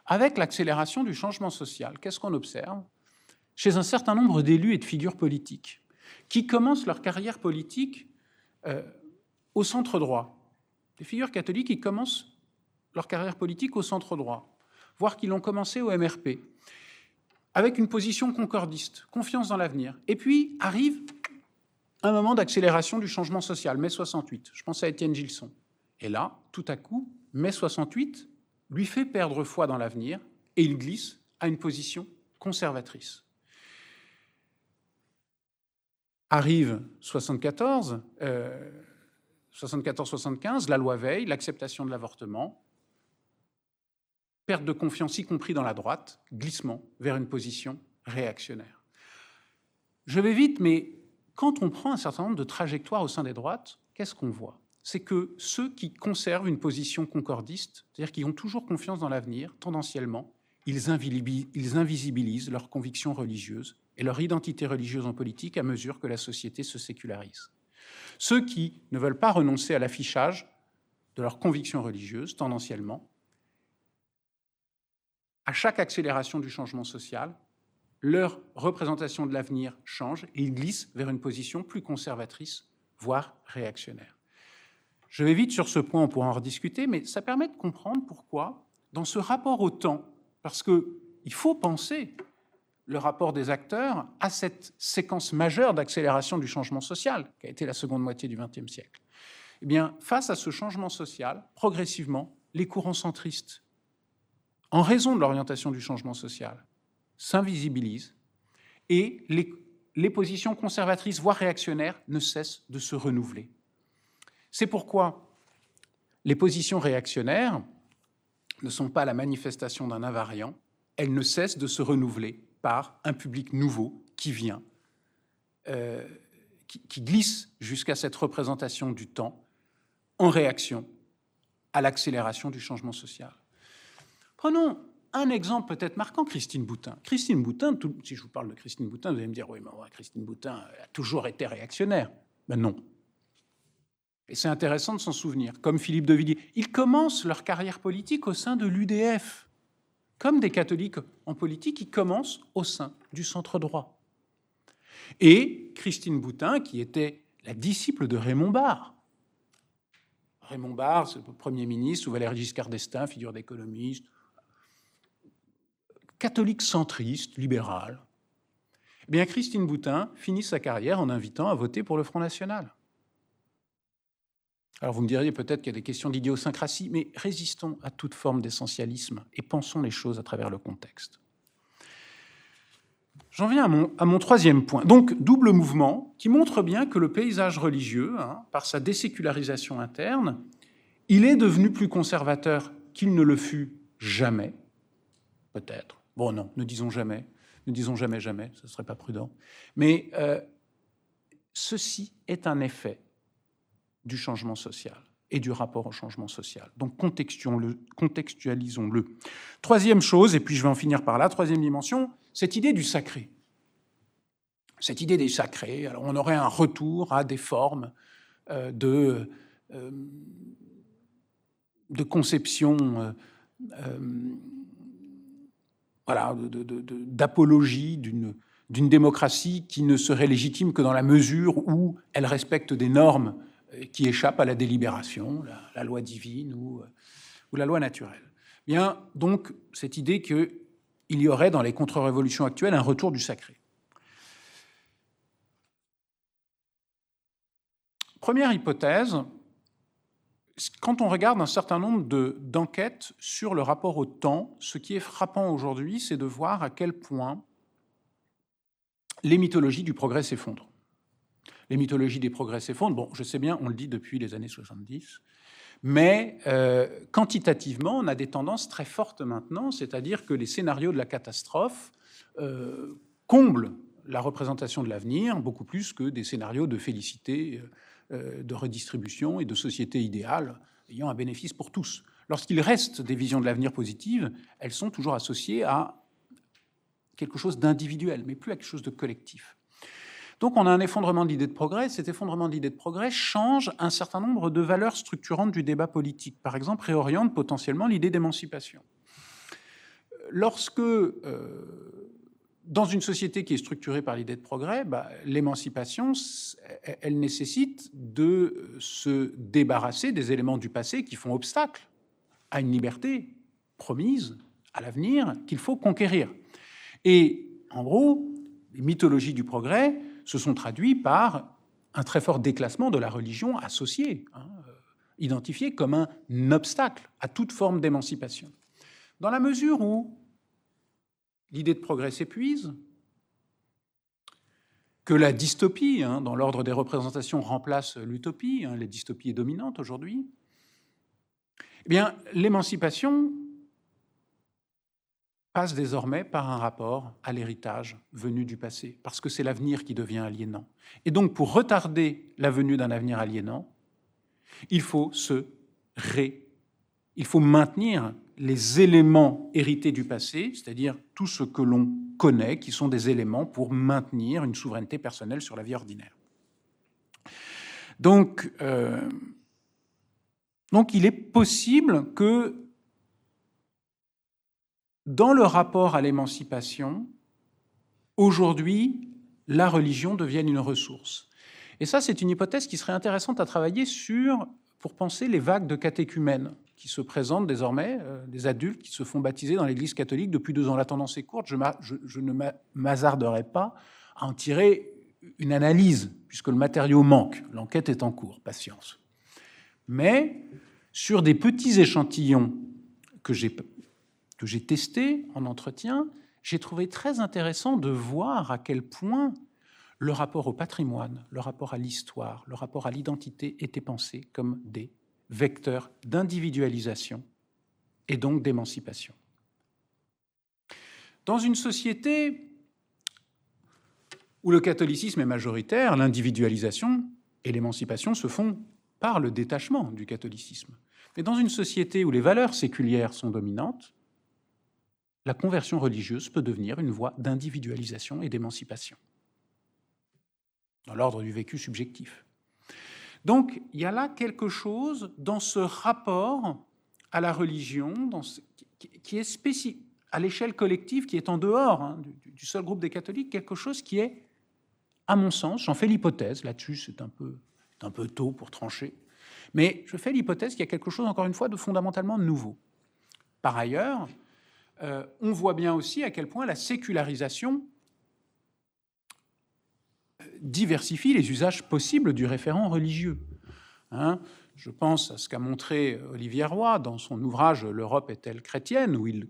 S2: Avec l'accélération du changement social, qu'est-ce qu'on observe chez un certain nombre d'élus et de figures politiques qui commencent leur carrière politique au centre droit. Des figures catholiques qui commencent leur carrière politique au centre droit, voire qui l'ont commencé au MRP, avec une position concordiste, confiance dans l'avenir. Et puis arrive un moment d'accélération du changement social, mai 68. Je pense à Étienne Gilson. Et là, tout à coup, mai 68 lui fait perdre foi dans l'avenir et il glisse à une position conservatrice. Arrive 74-75, la loi Veil, l'acceptation de l'avortement, perte de confiance, y compris dans la droite, glissement vers une position réactionnaire. Je vais vite, mais quand on prend un certain nombre de trajectoires au sein des droites, qu'est-ce qu'on voit ? C'est que ceux qui conservent une position concordiste, c'est-à-dire qui ont toujours confiance dans l'avenir, tendanciellement, ils invisibilisent leurs convictions religieuses et leur identité religieuse en politique à mesure que la société se sécularise. Ceux qui ne veulent pas renoncer à l'affichage de leurs convictions religieuses, tendanciellement, à chaque accélération du changement social, leur représentation de l'avenir change et ils glissent vers une position plus conservatrice, voire réactionnaire. Je vais vite sur ce point, on pourra en rediscuter, mais ça permet de comprendre pourquoi, dans ce rapport au temps, parce qu'il faut penser le rapport des acteurs à cette séquence majeure d'accélération du changement social, qui a été la seconde moitié du XXe siècle. Eh bien, face à ce changement social, progressivement, les courants centristes, en raison de l'orientation du changement social, s'invisibilisent et les positions conservatrices, voire réactionnaires, ne cessent de se renouveler. C'est pourquoi les positions réactionnaires ne sont pas la manifestation d'un invariant, elles ne cessent de se renouveler par un public nouveau qui vient, qui glisse jusqu'à cette représentation du temps en réaction à l'accélération du changement social. Prenons un exemple peut-être marquant, Christine Boutin. Christine Boutin, si je vous parle de Christine Boutin, vous allez me dire, oui, mais Christine Boutin a toujours été réactionnaire. Ben non. Et c'est intéressant de s'en souvenir. Comme Philippe de Villiers, ils commencent leur carrière politique au sein de l'UDF. Comme des catholiques en politique, ils commencent au sein du centre droit. Et Christine Boutin, qui était la disciple de Raymond Barre. Raymond Barre, c'est le Premier ministre, sous Valéry Giscard d'Estaing, figure d'économiste, catholique centriste, libéral. Eh bien, Christine Boutin finit sa carrière en invitant à voter pour le Front National. Alors vous me diriez peut-être qu'il y a des questions d'idiosyncrasie, mais résistons à toute forme d'essentialisme et pensons les choses à travers le contexte. J'en viens à mon troisième point. Donc, double mouvement qui montre bien que le paysage religieux, par sa désécularisation interne, il est devenu plus conservateur qu'il ne le fut jamais, peut-être. Bon, non, ne disons jamais, Ne disons jamais jamais, ce ne serait pas prudent. Mais ceci est un effet du changement social et du rapport au changement social. Donc contextualisons-le. Troisième chose, et puis je vais en finir par là, troisième dimension, cette idée du sacré. Cette idée des sacrés, alors on aurait un retour à des formes de conception, voilà, d'apologie d'une démocratie qui ne serait légitime que dans la mesure où elle respecte des normes qui échappent à la délibération, la loi divine ou la loi naturelle. Bien, donc, cette idée qu'il y aurait dans les contre-révolutions actuelles un retour du sacré. Première hypothèse, quand on regarde un certain nombre d'enquêtes sur le rapport au temps, ce qui est frappant aujourd'hui, c'est de voir à quel point les mythologies du progrès s'effondrent. Les mythologies des progrès s'effondrent. Bon, je sais bien, on le dit depuis les années 70, mais quantitativement, on a des tendances très fortes maintenant, c'est-à-dire que les scénarios de la catastrophe comblent la représentation de l'avenir beaucoup plus que des scénarios de félicité, de redistribution et de société idéale ayant un bénéfice pour tous. Lorsqu'il reste des visions de l'avenir positives, elles sont toujours associées à quelque chose d'individuel, mais plus à quelque chose de collectif. Donc on a un effondrement d'idées de progrès. Cet effondrement d'idées de progrès change un certain nombre de valeurs structurantes du débat politique. Par exemple, réoriente potentiellement l'idée d'émancipation. Lorsque, dans une société qui est structurée par l'idée de progrès, l'émancipation, elle nécessite de se débarrasser des éléments du passé qui font obstacle à une liberté promise à l'avenir qu'il faut conquérir. Et en gros, les mythologies du progrès se sont traduites par un très fort déclassement de la religion associée, identifiée comme un obstacle à toute forme d'émancipation. Dans la mesure où l'idée de progrès s'épuise, que la dystopie, dans l'ordre des représentations, remplace l'utopie, la dystopie est dominante aujourd'hui, eh bien, l'émancipation passe désormais par un rapport à l'héritage venu du passé, parce que c'est l'avenir qui devient aliénant. Et donc, pour retarder la venue d'un avenir aliénant, il faut maintenir les éléments hérités du passé, c'est-à-dire tout ce que l'on connaît, qui sont des éléments pour maintenir une souveraineté personnelle sur la vie ordinaire. Donc il est possible que dans le rapport à l'émancipation, aujourd'hui, la religion devienne une ressource. Et ça, c'est une hypothèse qui serait intéressante à travailler pour penser les vagues de catéchumènes qui se présentent désormais, des adultes qui se font baptiser dans l'Église catholique depuis 2 ans. La tendance est courte, je ne m'hasarderai pas à en tirer une analyse, puisque le matériau manque. L'enquête est en cours, patience. Mais sur des petits échantillons que j'ai testés en entretien, j'ai trouvé très intéressant de voir à quel point le rapport au patrimoine, le rapport à l'histoire, le rapport à l'identité étaient pensés comme des vecteurs d'individualisation et donc d'émancipation. Dans une société où le catholicisme est majoritaire, l'individualisation et l'émancipation se font par le détachement du catholicisme. Mais dans une société où les valeurs séculières sont dominantes, la conversion religieuse peut devenir une voie d'individualisation et d'émancipation, dans l'ordre du vécu subjectif. Donc, il y a là quelque chose dans ce rapport à la religion qui est spécifique, à l'échelle collective, qui est en dehors du seul groupe des catholiques, quelque chose qui est, à mon sens, j'en fais l'hypothèse, là-dessus c'est un peu tôt pour trancher, mais je fais l'hypothèse qu'il y a quelque chose, encore une fois, de fondamentalement nouveau. Par ailleurs, on voit bien aussi à quel point la sécularisation diversifie les usages possibles du référent religieux. Je pense à ce qu'a montré Olivier Roy dans son ouvrage « L'Europe est-elle chrétienne ?», où il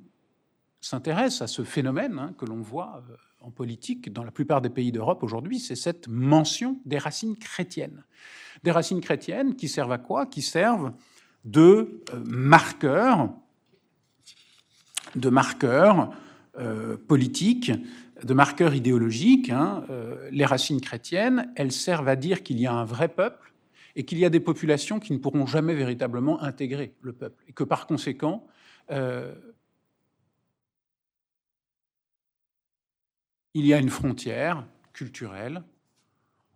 S2: s'intéresse à ce phénomène que l'on voit en politique dans la plupart des pays d'Europe aujourd'hui, c'est cette mention des racines chrétiennes. Des racines chrétiennes qui servent à quoi ? Qui servent de marqueurs politiques de marqueurs idéologiques. Les racines chrétiennes, elles servent à dire qu'il y a un vrai peuple et qu'il y a des populations qui ne pourront jamais véritablement intégrer le peuple. Et que par conséquent, il y a une frontière culturelle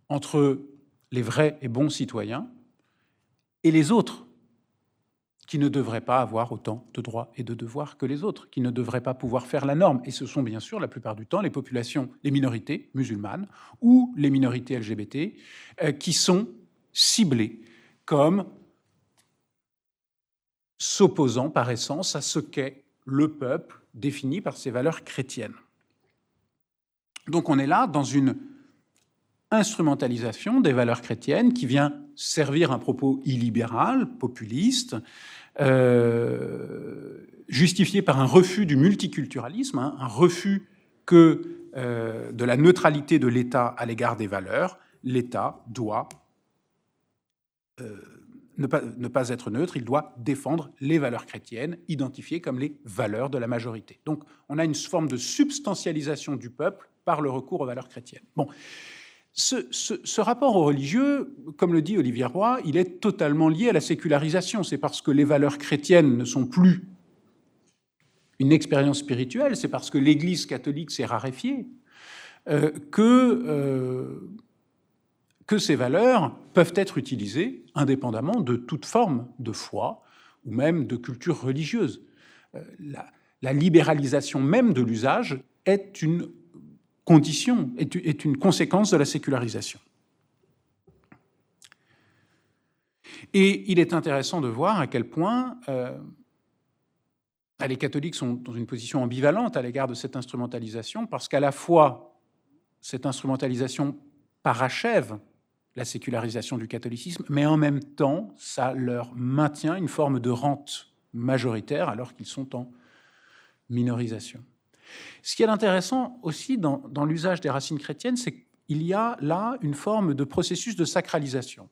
S2: entre les vrais et bons citoyens et les autres, qui ne devraient pas avoir autant de droits et de devoirs que les autres, qui ne devraient pas pouvoir faire la norme. Et ce sont bien sûr, la plupart du temps, les populations, les minorités musulmanes ou les minorités LGBT qui sont ciblées comme s'opposant par essence à ce qu'est le peuple défini par ses valeurs chrétiennes. Donc on est là dans une instrumentalisation des valeurs chrétiennes qui vient servir un propos illibéral, populiste, justifié par un refus du multiculturalisme, un refus de la neutralité de l'État à l'égard des valeurs. L'État doit ne pas être neutre, il doit défendre les valeurs chrétiennes, identifiées comme les valeurs de la majorité. Donc on a une forme de substantialisation du peuple par le recours aux valeurs chrétiennes. Bon. Ce rapport au religieux, comme le dit Olivier Roy, il est totalement lié à la sécularisation. C'est parce que les valeurs chrétiennes ne sont plus une expérience spirituelle, c'est parce que l'Église catholique s'est raréfiée, que ces valeurs peuvent être utilisées indépendamment de toute forme de foi ou même de culture religieuse. La libéralisation même de l'usage est une condition, est une conséquence de la sécularisation. Et il est intéressant de voir à quel point les catholiques sont dans une position ambivalente à l'égard de cette instrumentalisation, parce qu'à la fois, cette instrumentalisation parachève la sécularisation du catholicisme, mais en même temps, ça leur maintient une forme de rente majoritaire alors qu'ils sont en minorisation. Ce qui est intéressant aussi dans l'usage des racines chrétiennes, c'est qu'il y a là une forme de processus de sacralisation.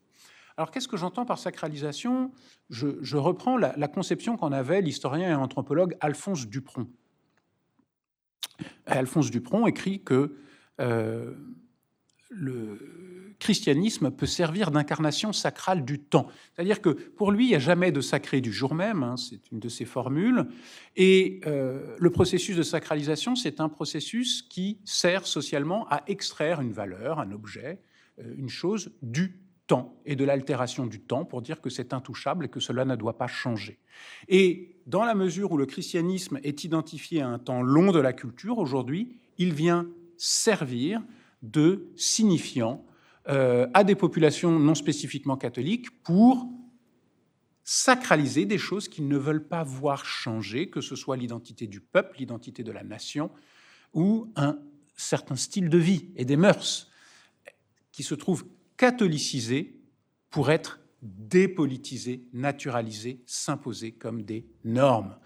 S2: Alors, qu'est-ce que j'entends par sacralisation ? Je reprends la conception qu'en avait l'historien et anthropologue Alphonse Dupron. Alphonse Dupron écrit que le christianisme peut servir d'incarnation sacrale du temps. C'est-à-dire que pour lui, il n'y a jamais de sacré du jour même, c'est une de ses formules, et le processus de sacralisation, c'est un processus qui sert socialement à extraire une valeur, un objet, une chose du temps et de l'altération du temps pour dire que c'est intouchable et que cela ne doit pas changer. Et dans la mesure où le christianisme est identifié à un temps long de la culture, aujourd'hui, il vient servir de signifiant à des populations non spécifiquement catholiques pour sacraliser des choses qu'ils ne veulent pas voir changer, que ce soit l'identité du peuple, l'identité de la nation, ou un certain style de vie et des mœurs qui se trouvent catholicisés pour être dépolitisés, naturalisés, s'imposer comme des normes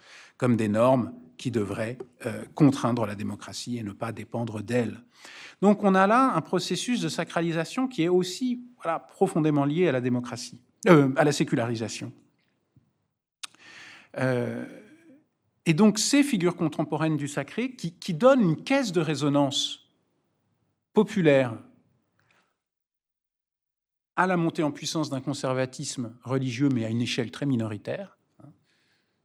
S2: qui devraient contraindre la démocratie et ne pas dépendre d'elle. Donc on a là un processus de sacralisation qui est aussi profondément lié à la démocratie, à la sécularisation. Et donc ces figures contemporaines du sacré qui donnent une caisse de résonance populaire à la montée en puissance d'un conservatisme religieux, mais à une échelle très minoritaire.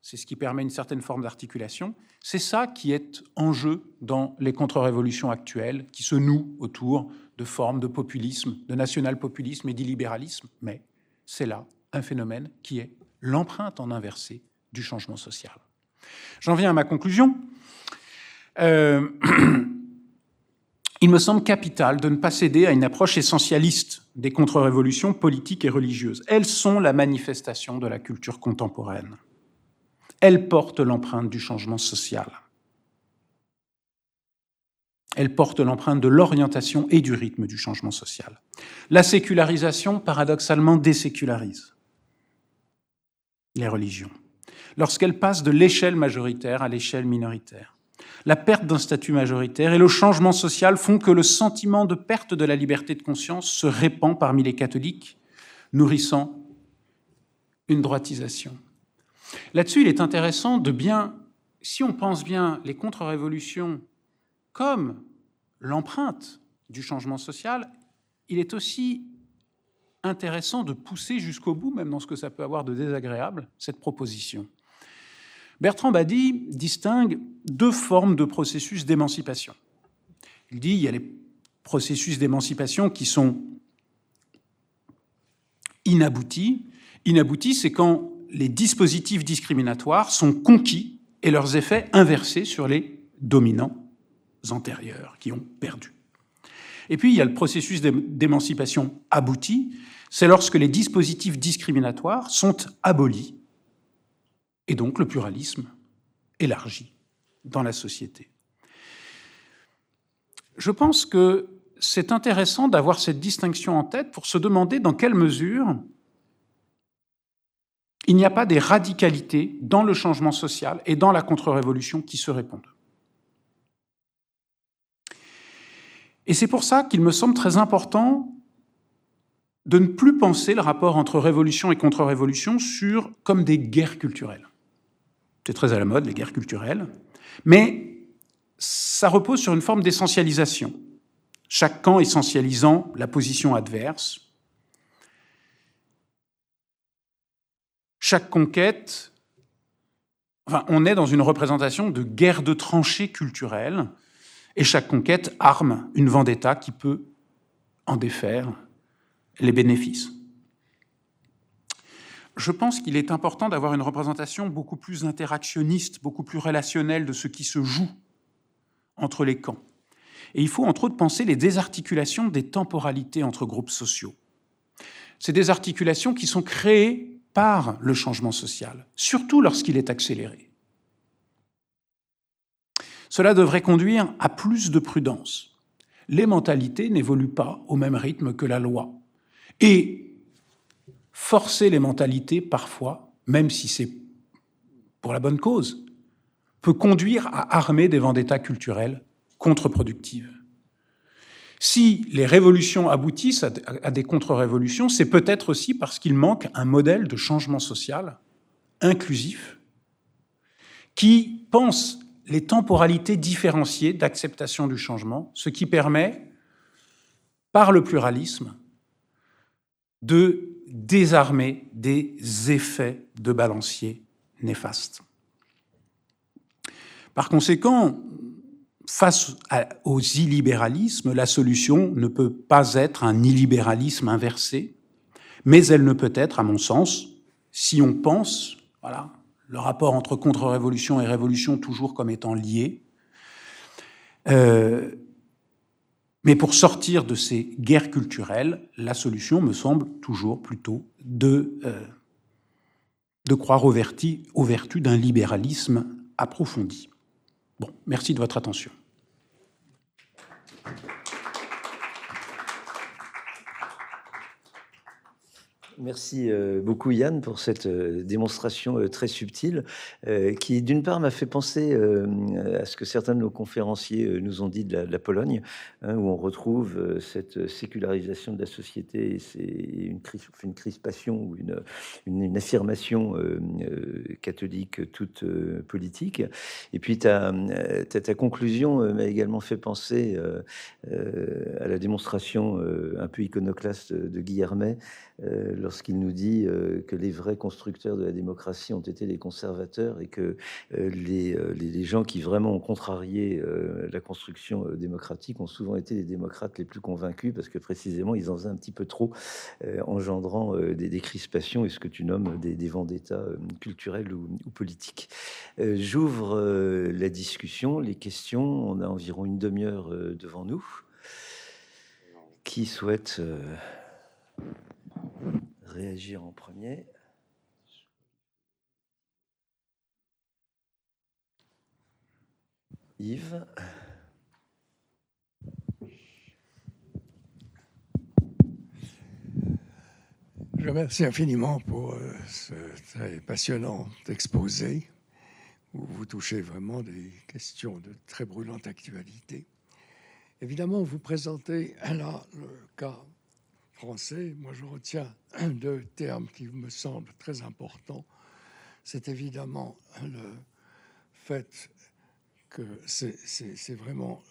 S2: C'est ce qui permet une certaine forme d'articulation. C'est ça qui est en jeu dans les contre-révolutions actuelles, qui se nouent autour de formes de populisme, de national-populisme et d'illibéralisme. Mais c'est là un phénomène qui est l'empreinte en inversé du changement social. J'en viens à ma conclusion. Il me semble capital de ne pas céder à une approche essentialiste des contre-révolutions politiques et religieuses. Elles sont la manifestation de la culture contemporaine. Elles portent l'empreinte du changement social. Elles portent l'empreinte de l'orientation et du rythme du changement social. La sécularisation, paradoxalement, désécularise les religions, lorsqu'elles passent de l'échelle majoritaire à l'échelle minoritaire. La perte d'un statut majoritaire et le changement social font que le sentiment de perte de la liberté de conscience se répand parmi les catholiques, nourrissant une droitisation. Là-dessus, il est intéressant de bien, si on pense bien les contre-révolutions comme l'empreinte du changement social, il est aussi intéressant de pousser jusqu'au bout, même dans ce que ça peut avoir de désagréable, cette proposition. Bertrand Badi distingue deux formes de processus d'émancipation. Il dit qu'il y a les processus d'émancipation qui sont inaboutis. Inaboutis, c'est quand les dispositifs discriminatoires sont conquis et leurs effets inversés sur les dominants antérieurs qui ont perdu. Et puis, il y a le processus d'émancipation abouti, c'est lorsque les dispositifs discriminatoires sont abolis et donc le pluralisme élargi dans la société. Je pense que c'est intéressant d'avoir cette distinction en tête pour se demander dans quelle mesure il n'y a pas des radicalités dans le changement social et dans la contre-révolution qui se répondent. Et c'est pour ça qu'il me semble très important de ne plus penser le rapport entre révolution et contre-révolution comme des guerres culturelles. C'est très à la mode, les guerres culturelles, mais ça repose sur une forme d'essentialisation, chaque camp essentialisant la position adverse. Chaque conquête, on est dans une représentation de guerre de tranchées culturelles, et chaque conquête arme une vendetta qui peut en défaire les bénéfices. Je pense qu'il est important d'avoir une représentation beaucoup plus interactionniste, beaucoup plus relationnelle de ce qui se joue entre les camps. Et il faut entre autres penser les désarticulations des temporalités entre groupes sociaux. Ces désarticulations qui sont créées par le changement social, surtout lorsqu'il est accéléré. Cela devrait conduire à plus de prudence. Les mentalités n'évoluent pas au même rythme que la loi. Et forcer les mentalités, parfois, même si c'est pour la bonne cause, peut conduire à armer des vendettas culturelles contre-productives. Si les révolutions aboutissent à des contre-révolutions, c'est peut-être aussi parce qu'il manque un modèle de changement social inclusif qui pense les temporalités différenciées d'acceptation du changement, ce qui permet, par le pluralisme, de désarmer des effets de balancier néfastes. Par conséquent, face aux illibéralismes, la solution ne peut pas être un illibéralisme inversé, mais elle ne peut être, à mon sens, si on pense, le rapport entre contre-révolution et révolution toujours comme étant lié, mais pour sortir de ces guerres culturelles, la solution me semble toujours plutôt de croire aux vertus d'un libéralisme approfondi. Bon, merci de votre attention.
S1: Merci beaucoup Yann pour cette démonstration très subtile qui d'une part m'a fait penser à ce que certains de nos conférenciers nous ont dit de la Pologne, où on retrouve cette sécularisation de la société et une crispation ou une affirmation catholique toute politique. Et puis ta conclusion m'a également fait penser à la démonstration un peu iconoclaste de Guillermet, lorsqu'il nous dit que les vrais constructeurs de la démocratie ont été les conservateurs et que les gens qui vraiment ont contrarié la construction démocratique ont souvent été les démocrates les plus convaincus parce que précisément ils en faisaient un petit peu trop, engendrant des crispations et ce que tu nommes des vendettas culturels ou politiques. J'ouvre la discussion, les questions. On a environ une demi-heure devant nous. Qui souhaite réagir en premier? Yves.
S3: Je remercie infiniment pour ce très passionnant exposé où vous touchez vraiment des questions de très brûlante actualité. Évidemment, vous présentez là le cas français. Moi, je retiens deux termes qui me semblent très importants. C'est évidemment le fait que c'est vraiment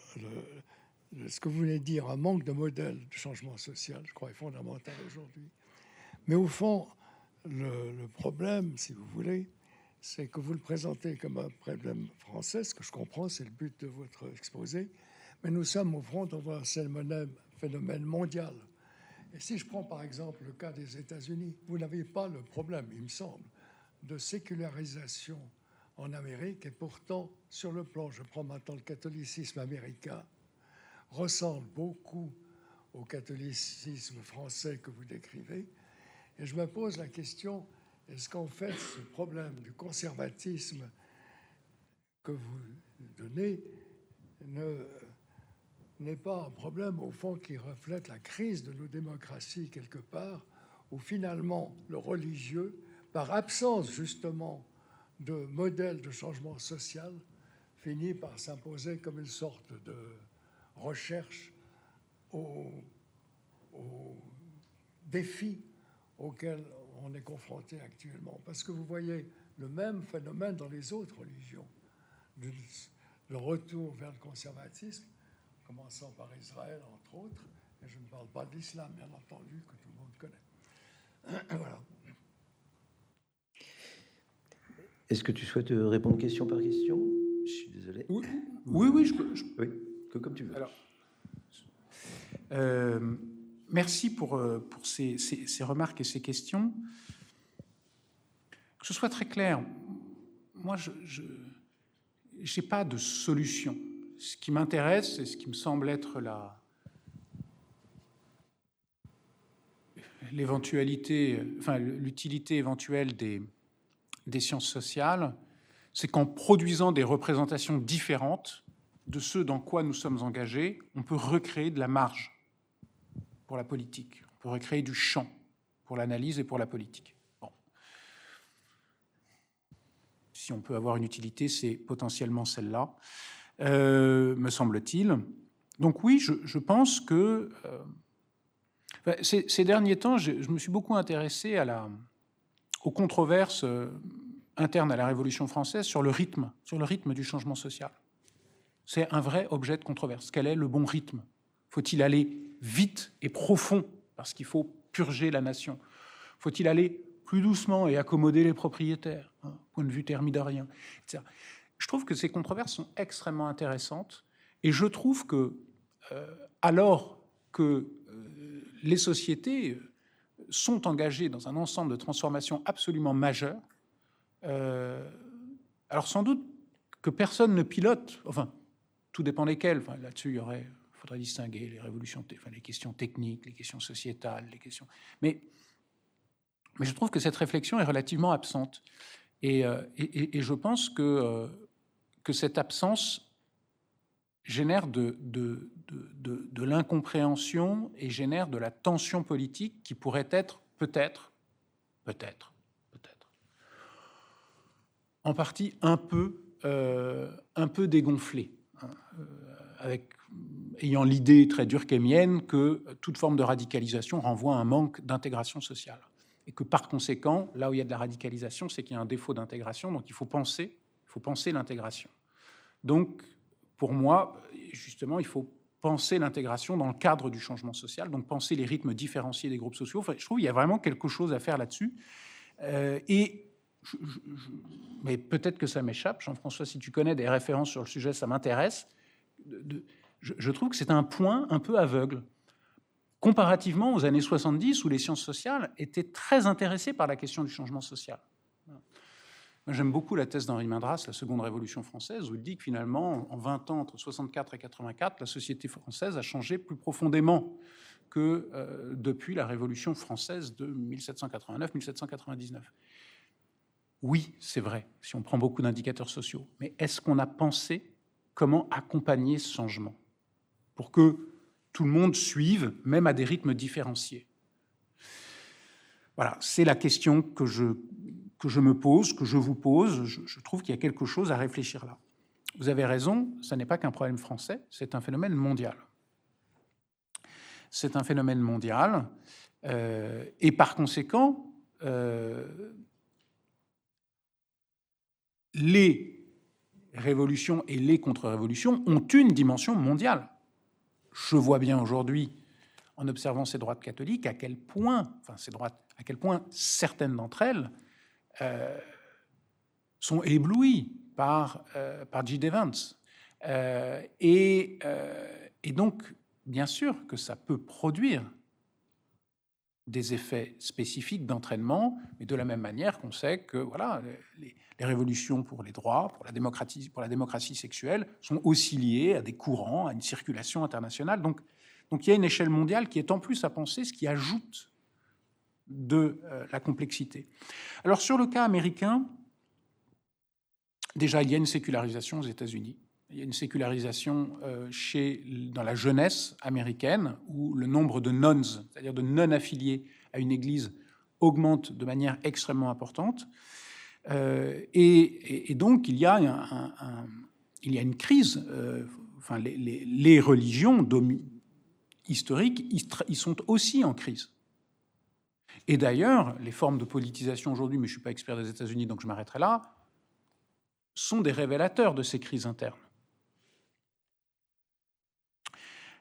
S3: ce que vous venez de dire, un manque de modèle de changement social, je crois, est fondamental aujourd'hui. Mais au fond, le problème, si vous voulez, c'est que vous le présentez comme un problème français, ce que je comprends, c'est le but de votre exposé, mais nous sommes au front d'un phénomène mondial. Et si je prends par exemple le cas des États-Unis, vous n'avez pas le problème, il me semble, de sécularisation en Amérique, et pourtant, sur le plan, je prends maintenant le catholicisme américain, ressemble beaucoup au catholicisme français que vous décrivez. Et je me pose la question, est-ce qu'en fait, ce problème du conservatisme que vous donnez n'est pas un problème, au fond, qui reflète la crise de nos démocraties quelque part, où finalement le religieux, par absence justement de modèle de changement social, finit par s'imposer comme une sorte de recherche aux défis auxquels on est confronté actuellement. Parce que vous voyez le même phénomène dans les autres religions, le retour vers le conservatisme, commençant par Israël, entre autres, et je ne parle pas de l'islam, bien entendu, que tout le monde connaît. Voilà.
S1: Est-ce que tu souhaites répondre question par question? Je suis désolé.
S2: Oui, je peux.
S1: Oui, comme tu veux.
S2: Alors, merci pour ces remarques et ces questions. Que ce soit très clair, moi, je n'ai pas de solution. Ce qui m'intéresse, et ce qui me semble être l'utilité éventuelle des sciences sociales, c'est qu'en produisant des représentations différentes de ce dans quoi nous sommes engagés, on peut recréer de la marge pour la politique, on peut recréer du champ pour l'analyse et pour la politique. Bon. Si on peut avoir une utilité, c'est potentiellement celle-là, me semble-t-il. Donc oui, je pense que ces derniers temps, je me suis beaucoup intéressé aux controverses internes à la Révolution française sur le rythme du changement social. C'est un vrai objet de controverse. Quel est le bon rythme? Faut-il aller vite et profond parce qu'il faut purger la nation? Faut-il aller plus doucement et accommoder les propriétaires, point de vue thermidorien, etc. Je trouve que ces controverses sont extrêmement intéressantes et je trouve que, alors que les sociétés sont engagées dans un ensemble de transformations absolument majeures, alors sans doute que personne ne pilote, enfin, tout dépend desquelles. Enfin, là-dessus, il faudrait distinguer les révolutions, les questions techniques, les questions sociétales, les questions. Mais je trouve que cette réflexion est relativement absente. Et je pense que cette absence génère de l'incompréhension et génère de la tension politique qui pourrait être peut-être, en partie un peu dégonflée, ayant l'idée très durkheimienne que toute forme de radicalisation renvoie à un manque d'intégration sociale. Et que par conséquent, là où il y a de la radicalisation, c'est qu'il y a un défaut d'intégration, donc il faut penser l'intégration. Donc, pour moi, justement, il faut penser l'intégration dans le cadre du changement social, donc penser les rythmes différenciés des groupes sociaux. Enfin, je trouve qu'il y a vraiment quelque chose à faire là-dessus. Mais peut-être que ça m'échappe. Jean-François, si tu connais des références sur le sujet, ça m'intéresse. Je trouve que c'est un point un peu aveugle. Comparativement aux années 70, où les sciences sociales étaient très intéressées par la question du changement social. J'aime beaucoup la thèse d'Henri Mindras, La Seconde Révolution française, où il dit que finalement, en 20 ans, entre 64 et 84, la société française a changé plus profondément que depuis la Révolution française de 1789-1799. Oui, c'est vrai, si on prend beaucoup d'indicateurs sociaux. Mais est-ce qu'on a pensé comment accompagner ce changement pour que tout le monde suive, même à des rythmes différenciés? Voilà, c'est la question que je me pose, que je vous pose. Je trouve qu'il y a quelque chose à réfléchir là. Vous avez raison, ce n'est pas qu'un problème français, c'est un phénomène mondial. C'est un phénomène mondial, et par conséquent, les révolutions et les contre-révolutions ont une dimension mondiale. je vois bien aujourd'hui, en observant ces droites catholiques, à quel point certaines d'entre elles sont éblouies par J.D. Vance. Et donc, bien sûr que ça peut produire des effets spécifiques d'entraînement, mais de la même manière qu'on sait que voilà, les révolutions pour les droits, pour la démocratie sexuelle, sont aussi liées à des courants, à une circulation internationale. Donc il y a une échelle mondiale qui est en plus à penser, ce qui ajoute de la complexité. Alors sur le cas américain, déjà il y a une sécularisation aux États-Unis. Il y a une sécularisation dans la jeunesse américaine où le nombre de nones, c'est-à-dire de non-affiliés à une église, augmente de manière extrêmement importante. Et donc, il y a une crise. Enfin, les religions historiques, ils sont aussi en crise. Et d'ailleurs, les formes de politisation aujourd'hui, mais je ne suis pas expert des États-Unis, donc je m'arrêterai là, sont des révélateurs de ces crises internes.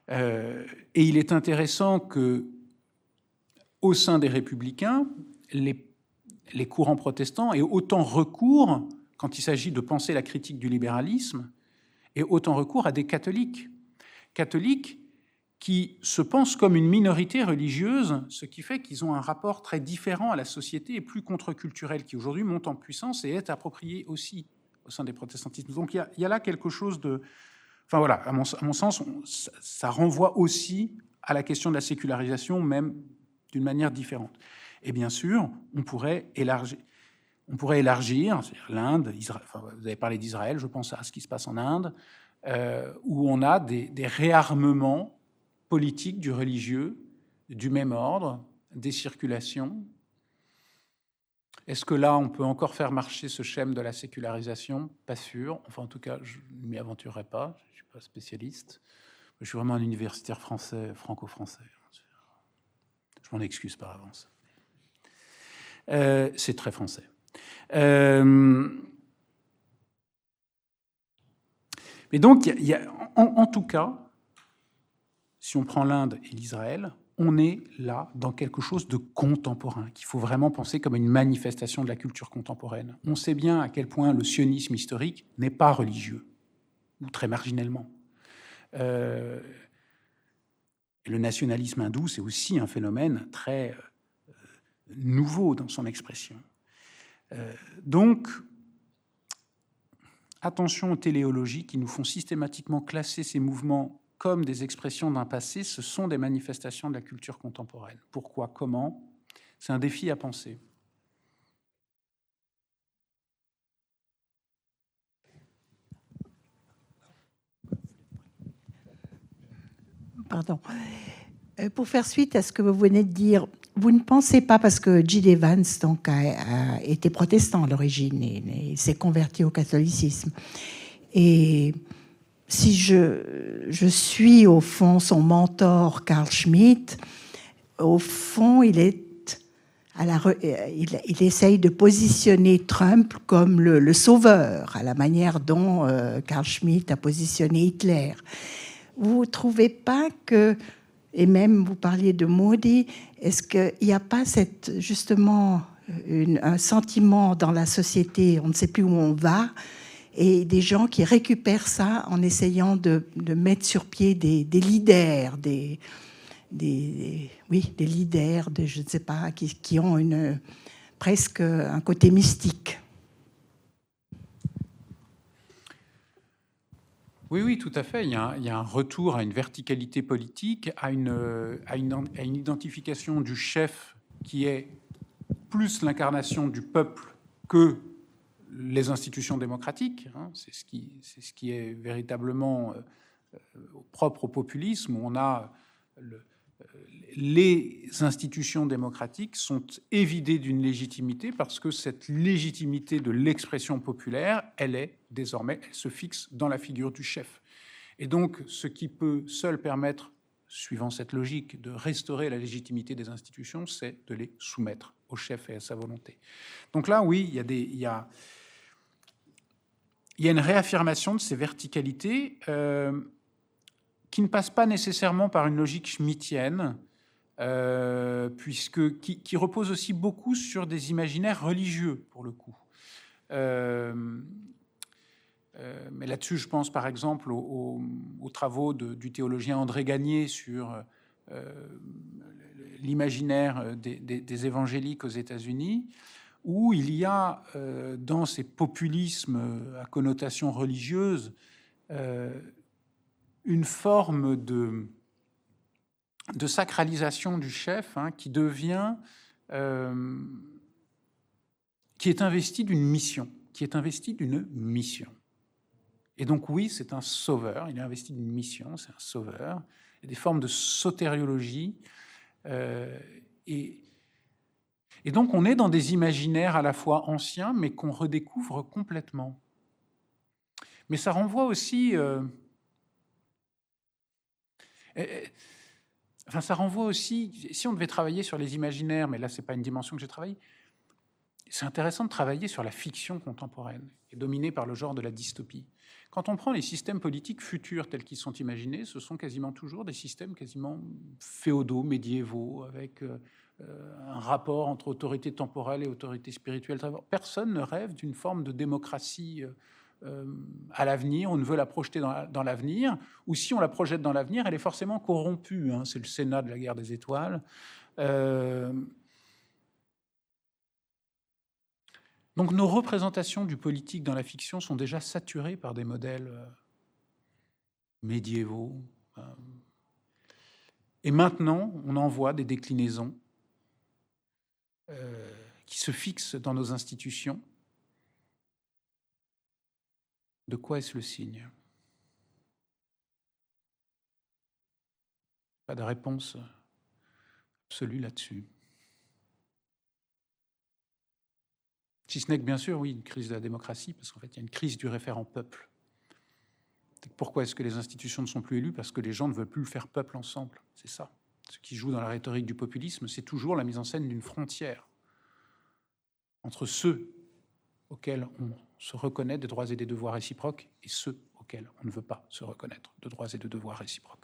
S2: Et il est intéressant que, au sein des républicains, les courants protestants aient autant recours, quand il s'agit de penser la critique du libéralisme, et autant recours à des catholiques qui se pensent comme une minorité religieuse, ce qui fait qu'ils ont un rapport très différent à la société et plus contre-culturel, qui aujourd'hui monte en puissance et est approprié aussi au sein des protestantismes. Donc il y a là quelque chose de... Enfin voilà, à mon sens, ça renvoie aussi à la question de la sécularisation, même d'une manière différente. Et bien sûr, on pourrait élargir l'Inde, enfin, vous avez parlé d'Israël, je pense à ce qui se passe en Inde, où on a des réarmements politiques du religieux, du même ordre, des circulations. Est-ce que là, on peut encore faire marcher ce schème de la sécularisation? Pas sûr. Enfin, en tout cas, je ne m'y aventurerai pas. Je ne suis pas spécialiste. Je suis vraiment un universitaire français, franco-français. Je m'en excuse par avance. C'est très français. Mais donc, en tout cas, si on prend l'Inde et l'Israël, on est là dans quelque chose de contemporain, qu'il faut vraiment penser comme une manifestation de la culture contemporaine. On sait bien à quel point le sionisme historique n'est pas religieux, ou très marginalement. Le nationalisme hindou, c'est aussi un phénomène très nouveau dans son expression. Donc, attention aux téléologies qui nous font systématiquement classer ces mouvements comme des expressions d'un passé. Ce sont des manifestations de la culture contemporaine. Pourquoi? Comment? C'est un défi à penser.
S4: Pardon. Pour faire suite à ce que vous venez de dire, vous ne pensez pas, parce que J.D. Vance donc, a été protestant à l'origine et s'est converti au catholicisme. Et si je suis au fond son mentor, Carl Schmitt, au fond, il essaye de positionner Trump comme le sauveur, à la manière dont Carl Schmitt a positionné Hitler. Vous ne trouvez pas que, et même vous parliez de Modi, est-ce qu'il n'y a pas justement un sentiment dans la société, on ne sait plus où on va, et des gens qui récupèrent ça en essayant de mettre sur pied des leaders, des leaders, je ne sais pas, qui ont presque un côté mystique.
S2: Oui, tout à fait. Il y a un retour à une verticalité politique, à une identification du chef qui est plus l'incarnation du peuple que les institutions démocratiques. C'est ce qui est véritablement propre au populisme, où on a les institutions démocratiques sont évidées d'une légitimité parce que cette légitimité de l'expression populaire, elle se fixe dans la figure du chef. Et donc, ce qui peut seul permettre, suivant cette logique, de restaurer la légitimité des institutions, c'est de les soumettre au chef et à sa volonté. Donc là, oui, il y a une réaffirmation de ces verticalités qui ne passe pas nécessairement par une logique schmittienne, qui repose aussi beaucoup sur des imaginaires religieux, pour le coup. Mais là-dessus, je pense par exemple aux travaux du théologien André Gagné sur l'imaginaire des évangéliques aux États-Unis, où il y a dans ces populismes à connotation religieuse une forme de sacralisation du chef, hein, qui devient, qui est investi d'une mission, Et donc oui, c'est un sauveur, il est investi d'une mission, c'est un sauveur. Il y a des formes de sotériologie, et donc on est dans des imaginaires à la fois anciens, mais qu'on redécouvre complètement. Mais ça renvoie aussi... ça renvoie aussi, si on devait travailler sur les imaginaires, mais là, ce n'est pas une dimension que j'ai travaillé, c'est intéressant de travailler sur la fiction contemporaine, qui est dominée par le genre de la dystopie. Quand on prend les systèmes politiques futurs tels qu'ils sont imaginés, ce sont quasiment toujours des systèmes quasiment féodaux, médiévaux, avec un rapport entre autorité temporelle et autorité spirituelle. Personne ne rêve d'une forme de démocratie à l'avenir, on ne veut la projeter dans l'avenir, ou si on la projette dans l'avenir, elle est forcément corrompue. Hein, c'est le Sénat de la guerre des étoiles. Donc nos représentations du politique dans la fiction sont déjà saturées par des modèles médiévaux. Et maintenant, on en voit des déclinaisons qui se fixent dans nos institutions. De quoi est-ce le signe? Pas de réponse absolue là-dessus. Si ce n'est que, bien sûr, oui, une crise de la démocratie, parce qu'en fait, il y a une crise du référent peuple. Pourquoi est-ce que les institutions ne sont plus élues? Parce que les gens ne veulent plus le faire peuple ensemble. C'est ça. Ce qui joue dans la rhétorique du populisme, c'est toujours la mise en scène d'une frontière entre ceux auxquels on se reconnaît des droits et des devoirs réciproques et ceux auxquels on ne veut pas se reconnaître de droits et de devoirs réciproques.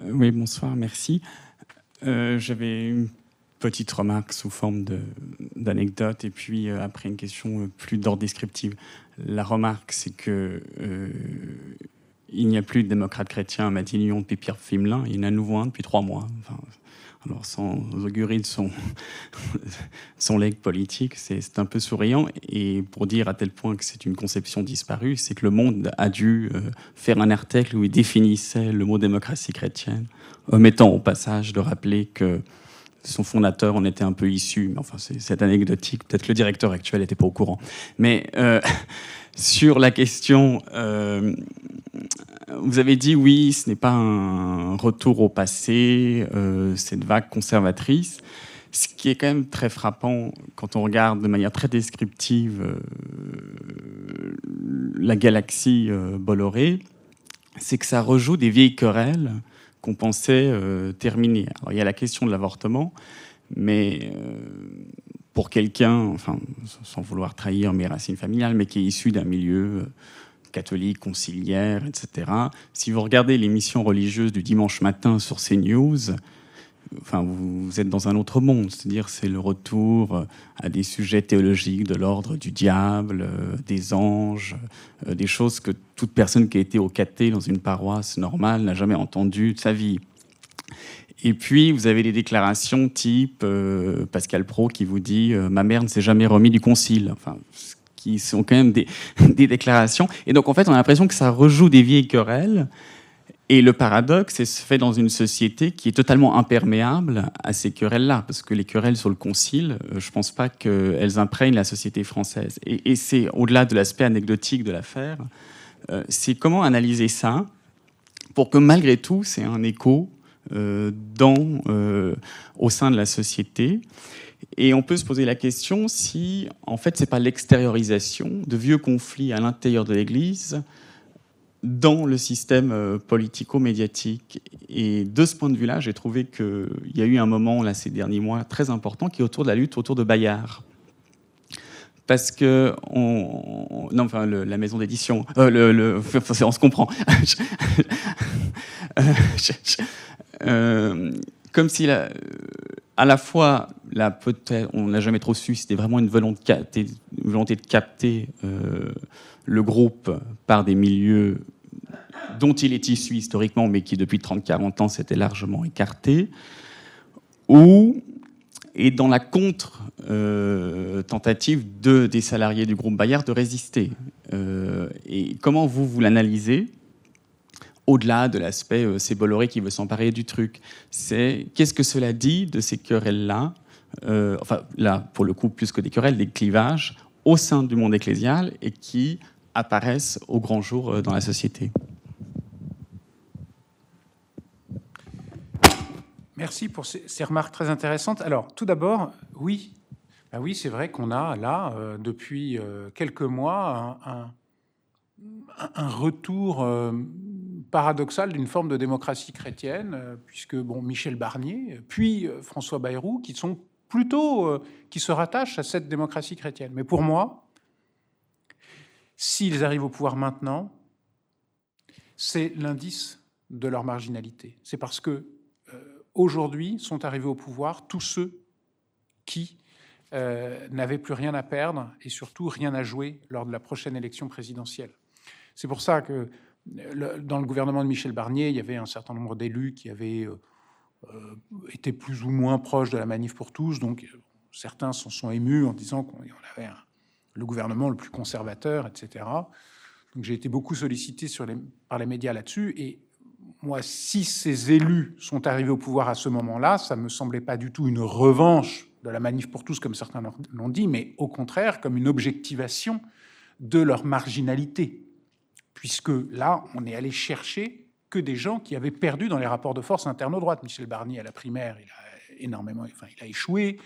S5: Oui, bonsoir, merci. J'avais une petite remarque sous forme d'anecdote et puis après une question plus d'ordre descriptif. La remarque, c'est que il n'y a plus de démocrate chrétien à Matignon depuis Pierre Fimelin. Il y en a un nouveau depuis 3 mois. Enfin, alors, sans augurer de son legs politique, c'est un peu souriant. Et pour dire à tel point que c'est une conception disparue, c'est que Le Monde a dû faire un article où il définissait le mot démocratie chrétienne, omettant au passage de rappeler que son fondateur en était un peu issu. Mais enfin, c'est anecdotique. Peut-être que le directeur actuel n'était pas au courant. Mais sur la question... vous avez dit, oui, ce n'est pas un retour au passé, cette vague conservatrice. Ce qui est quand même très frappant quand on regarde de manière très descriptive la galaxie Bolloré, c'est que ça rejoue des vieilles querelles qu'on pensait terminer. Alors, il y a la question de l'avortement, mais pour quelqu'un, enfin, sans vouloir trahir mes racines familiales, mais qui est issu d'un milieu... catholique, conciliaire, etc. Si vous regardez l'émission religieuse du dimanche matin sur CNews, enfin, vous êtes dans un autre monde. C'est-à-dire c'est le retour à des sujets théologiques de l'ordre du diable, des anges, des choses que toute personne qui a été au caté dans une paroisse normale n'a jamais entendues de sa vie. Et puis, vous avez des déclarations type Pascal Praud qui vous dit « Ma mère ne s'est jamais remis du concile ». Enfin, qui sont quand même des déclarations. Et donc, en fait, on a l'impression que ça rejoue des vieilles querelles. Et le paradoxe, c'est se fait dans une société qui est totalement imperméable à ces querelles-là. Parce que les querelles sur le concile, je ne pense pas qu'elles imprègnent la société française. Et c'est, au-delà de l'aspect anecdotique de l'affaire, c'est comment analyser ça pour que, malgré tout, c'est un écho au sein de la société. Et on peut se poser la question si, en fait, c'est pas l'extériorisation de vieux conflits à l'intérieur de l'Église dans le système politico-médiatique. Et de ce point de vue-là, j'ai trouvé qu'il y a eu un moment, là, ces derniers mois, très important, qui est autour de la lutte autour de Bayard. Parce que la maison d'édition, on se comprend. Comme si à la fois, peut-être, on n'a jamais trop su, c'était vraiment une volonté de capter le groupe par des milieux dont il est issu historiquement, mais qui depuis 30-40 ans s'étaient largement écartés, et dans la contre-tentative des salariés du groupe Bayard de résister. Et comment vous l'analysez, au-delà de l'aspect c'est Bolloré qui veut s'emparer du truc, qu'est-ce que cela dit de ces querelles-là, enfin là, pour le coup, plus que des querelles, des clivages au sein du monde ecclésial et qui apparaissent au grand jour dans la société?
S2: Merci pour ces remarques très intéressantes. Alors, tout d'abord, oui, c'est vrai qu'on a là, depuis quelques mois, un retour paradoxal d'une forme de démocratie chrétienne, puisque Michel Barnier, puis François Bayrou, qui sont plutôt, qui se rattachent à cette démocratie chrétienne. Mais pour moi, s'ils arrivent au pouvoir maintenant, c'est l'indice de leur marginalité. C'est parce que aujourd'hui sont arrivés au pouvoir tous ceux qui n'avaient plus rien à perdre et surtout rien à jouer lors de la prochaine élection présidentielle. C'est pour ça que dans le gouvernement de Michel Barnier, il y avait un certain nombre d'élus qui avaient été plus ou moins proches de la Manif pour tous. Donc certains s'en sont émus en disant qu'on avait le gouvernement le plus conservateur, etc. Donc j'ai été beaucoup sollicité par les médias là-dessus. Et moi, si ces élus sont arrivés au pouvoir à ce moment-là, ça ne me semblait pas du tout une revanche de la Manif pour tous, comme certains l'ont dit, mais au contraire, comme une objectivation de leur marginalité. Puisque là, on est allé chercher que des gens qui avaient perdu dans les rapports de force internes aux droites. Michel Barnier, à la primaire, il a échoué.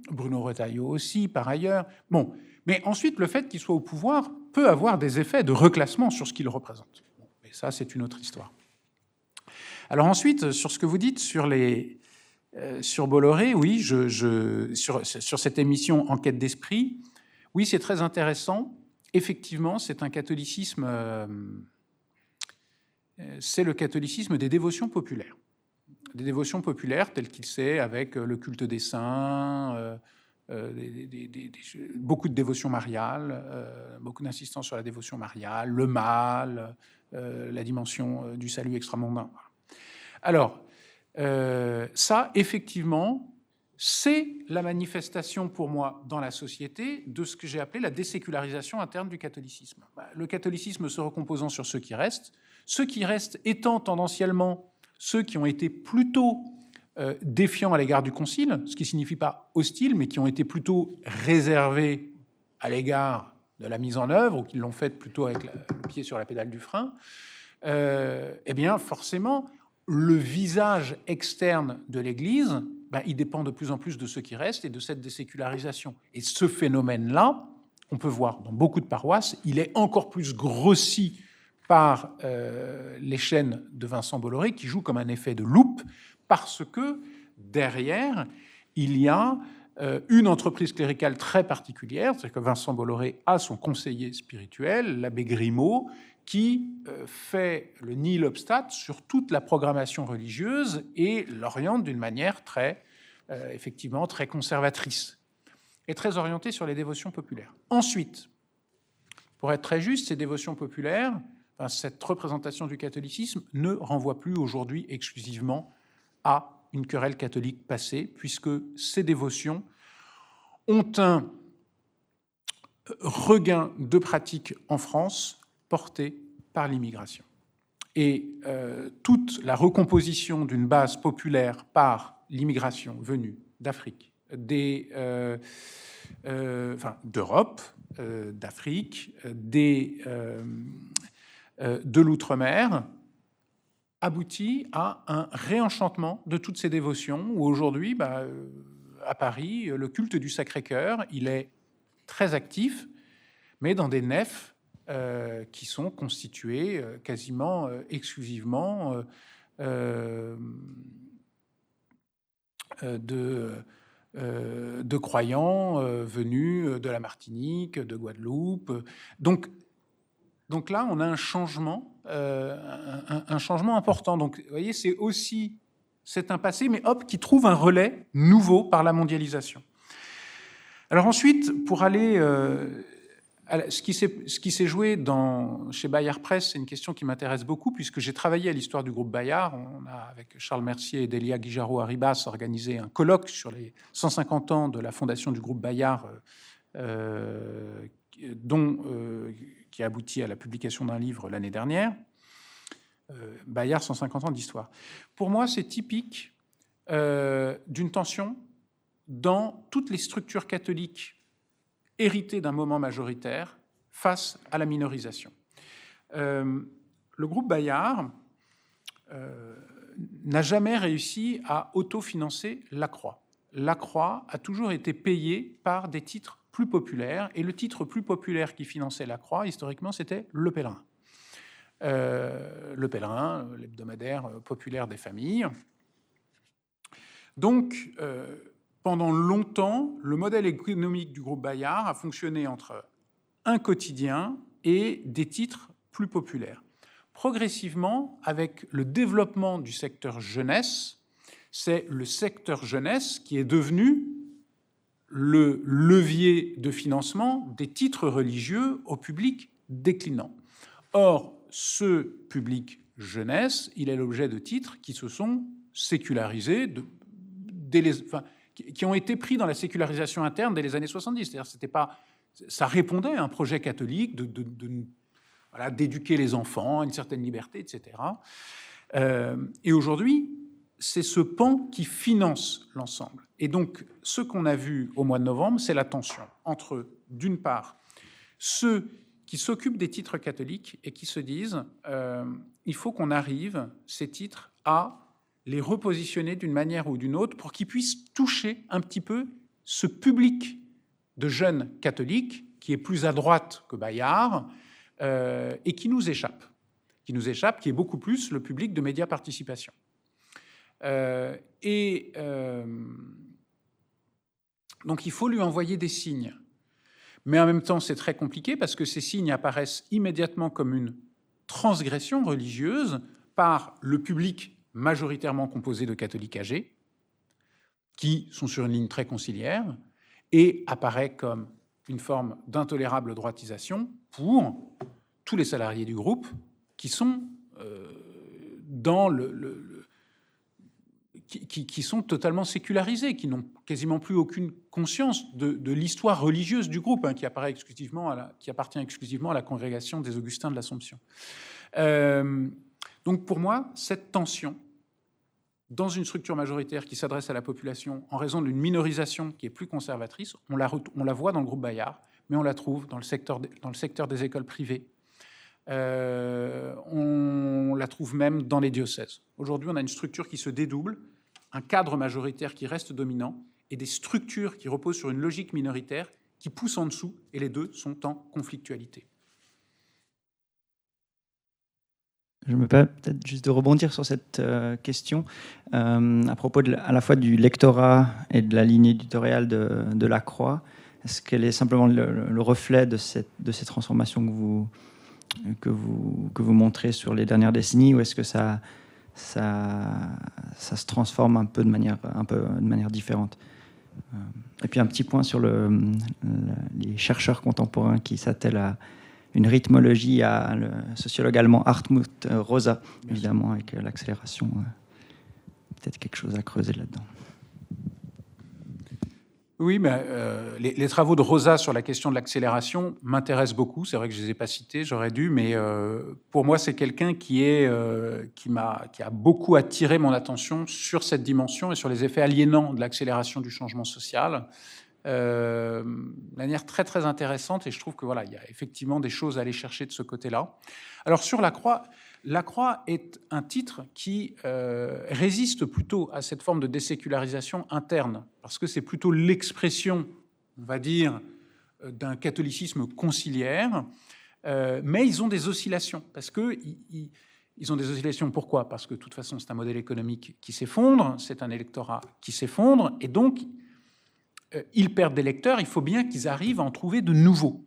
S2: Bruno Retailleau aussi, par ailleurs. Bon, mais ensuite, le fait qu'il soit au pouvoir peut avoir des effets de reclassement sur ce qu'il représente. Bon, mais ça, c'est une autre histoire. Alors ensuite, sur ce que vous dites sur Bolloré, oui, sur cette émission Enquête d'esprit, oui, c'est très intéressant. Effectivement, c'est un catholicisme, c'est le catholicisme des dévotions populaires. Des dévotions populaires telles qu'il sait, avec le culte des saints, beaucoup de dévotions mariales, beaucoup d'insistance sur la dévotion mariale, le mal, la dimension du salut extramondain. Alors, ça, effectivement, c'est la manifestation pour moi dans la société de ce que j'ai appelé la désécularisation interne du catholicisme. Le catholicisme se recomposant sur ceux qui restent étant tendanciellement ceux qui ont été plutôt défiants à l'égard du Concile, ce qui ne signifie pas hostile, mais qui ont été plutôt réservés à l'égard de la mise en œuvre, ou qui l'ont fait plutôt avec le pied sur la pédale du frein, eh bien forcément, le visage externe de l'Église, il dépend de plus en plus de ceux qui restent et de cette désécularisation. Et ce phénomène-là, on peut voir dans beaucoup de paroisses, il est encore plus grossi par les chaînes de Vincent Bolloré, qui jouent comme un effet de loupe, parce que derrière, il y a une entreprise cléricale très particulière, c'est que Vincent Bolloré a son conseiller spirituel, l'abbé Grimaud, qui fait le nihil obstat sur toute la programmation religieuse et l'oriente d'une manière effectivement très conservatrice et très orientée sur les dévotions populaires. Ensuite, pour être très juste, ces dévotions populaires, cette représentation du catholicisme ne renvoie plus aujourd'hui exclusivement à une querelle catholique passée, puisque ces dévotions ont un regain de pratique en France porté par l'immigration. Et toute la recomposition d'une base populaire par l'immigration venue d'Afrique, d'Europe, d'Afrique, de l'outre-mer, aboutit à un réenchantement de toutes ces dévotions, où aujourd'hui, à Paris, le culte du Sacré-Cœur, il est très actif, mais dans des nefs qui sont constitués quasiment exclusivement de croyants venus de la Martinique, de Guadeloupe. Donc là, on a un changement important. Donc, vous voyez, c'est un passé, mais hop, qui trouve un relais nouveau par la mondialisation. Alors ensuite, pour aller ce qui s'est joué chez Bayard Presse, c'est une question qui m'intéresse beaucoup, puisque j'ai travaillé à l'histoire du groupe Bayard. On a, avec Charles Mercier et Delia Guijaro-Arribas, organisé un colloque sur les 150 ans de la fondation du groupe Bayard, qui a abouti à la publication d'un livre l'année dernière, Bayard, 150 ans d'histoire. Pour moi, c'est typique d'une tension dans toutes les structures catholiques héritées d'un moment majoritaire face à la minorisation. Le groupe Bayard n'a jamais réussi à autofinancer la Croix. La Croix a toujours été payée par des titres plus populaires, et le titre plus populaire qui finançait la Croix, historiquement, c'était Le Pèlerin. Le Pèlerin, l'hebdomadaire populaire des familles. Donc, pendant longtemps, le modèle économique du groupe Bayard a fonctionné entre un quotidien et des titres plus populaires. Progressivement, avec le développement du secteur jeunesse, c'est le secteur jeunesse qui est devenu le levier de financement des titres religieux au public déclinant. Or, ce public jeunesse, il est l'objet de titres qui se sont sécularisés, qui ont été pris dans la sécularisation interne dès les années 70. C'est-à-dire, ça répondait à un projet catholique d'éduquer les enfants à une certaine liberté, etc. Et aujourd'hui, c'est ce pan qui finance l'ensemble. Et donc, ce qu'on a vu au mois de novembre, c'est la tension entre, d'une part, ceux qui s'occupent des titres catholiques et qui se disent il faut qu'on arrive, ces titres, à les repositionner d'une manière ou d'une autre pour qu'ils puissent toucher un petit peu ce public de jeunes catholiques qui est plus à droite que Bayard et qui nous échappe, qui est beaucoup plus le public de médias participation. Donc il faut lui envoyer des signes. Mais en même temps, c'est très compliqué parce que ces signes apparaissent immédiatement comme une transgression religieuse par le public majoritairement composé de catholiques âgés, qui sont sur une ligne très conciliaire, et apparaît comme une forme d'intolérable droitisation pour tous les salariés du groupe qui sont qui sont totalement sécularisés, qui n'ont quasiment plus aucune conscience de l'histoire religieuse du groupe, qui appartient exclusivement à la congrégation des Augustins de l'Assomption. Donc pour moi, cette tension dans une structure majoritaire qui s'adresse à la population en raison d'une minorisation qui est plus conservatrice, on la voit dans le groupe Bayard, mais on la trouve dans le secteur des écoles privées. On la trouve même dans les diocèses. Aujourd'hui, on a une structure qui se dédouble, un cadre majoritaire qui reste dominant et des structures qui reposent sur une logique minoritaire qui poussent en dessous, et les deux sont en conflictualité.
S6: Je me permets peut-être juste de rebondir sur cette question à propos à la fois du lectorat et de la ligne éditoriale de la Croix. Est-ce qu'elle est simplement le reflet de ces transformations que vous montrez sur les dernières décennies, ou est-ce que ça se transforme un peu de manière différente? Et puis un petit point sur les chercheurs contemporains qui s'attellent à une rythmologie, à le sociologue allemand Hartmut Rosa, évidemment, avec l'accélération. Peut-être quelque chose à creuser là-dedans.
S2: Oui, mais les travaux de Rosa sur la question de l'accélération m'intéressent beaucoup. C'est vrai que je ne les ai pas cités, j'aurais dû, mais pour moi, c'est quelqu'un qui a beaucoup attiré mon attention sur cette dimension et sur les effets aliénants de l'accélération du changement social. De manière très, très intéressante, et je trouve que voilà, il y a effectivement des choses à aller chercher de ce côté-là. Alors, sur la Croix est un titre qui résiste plutôt à cette forme de désécularisation interne, parce que c'est plutôt l'expression, on va dire, d'un catholicisme conciliaire, mais ils ont des oscillations, parce qu'ils ont des oscillations. Pourquoi? Parce que de toute façon, c'est un modèle économique qui s'effondre, c'est un électorat qui s'effondre, et donc ils perdent des électeurs, il faut bien qu'ils arrivent à en trouver de nouveaux.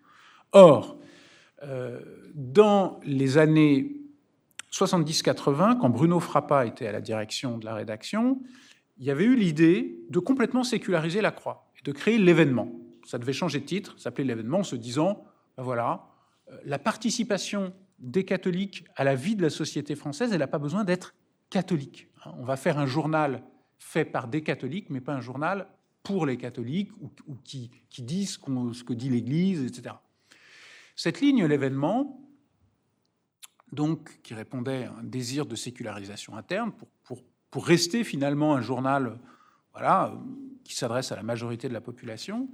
S2: Or, dans les années 70-80, quand Bruno Frappa était à la direction de la rédaction, il y avait eu l'idée de complètement séculariser la Croix et de créer l'Événement. Ça devait changer de titre, ça s'appelait l'Événement, en se disant, ben voilà, la participation des catholiques à la vie de la société française, elle n'a pas besoin d'être catholique. On va faire un journal fait par des catholiques, mais pas un journal pour les catholiques ou qui disent ce que dit l'Église, etc. Cette ligne, l'Événement, donc, qui répondait à un désir de sécularisation interne pour rester finalement un journal voilà, qui s'adresse à la majorité de la population,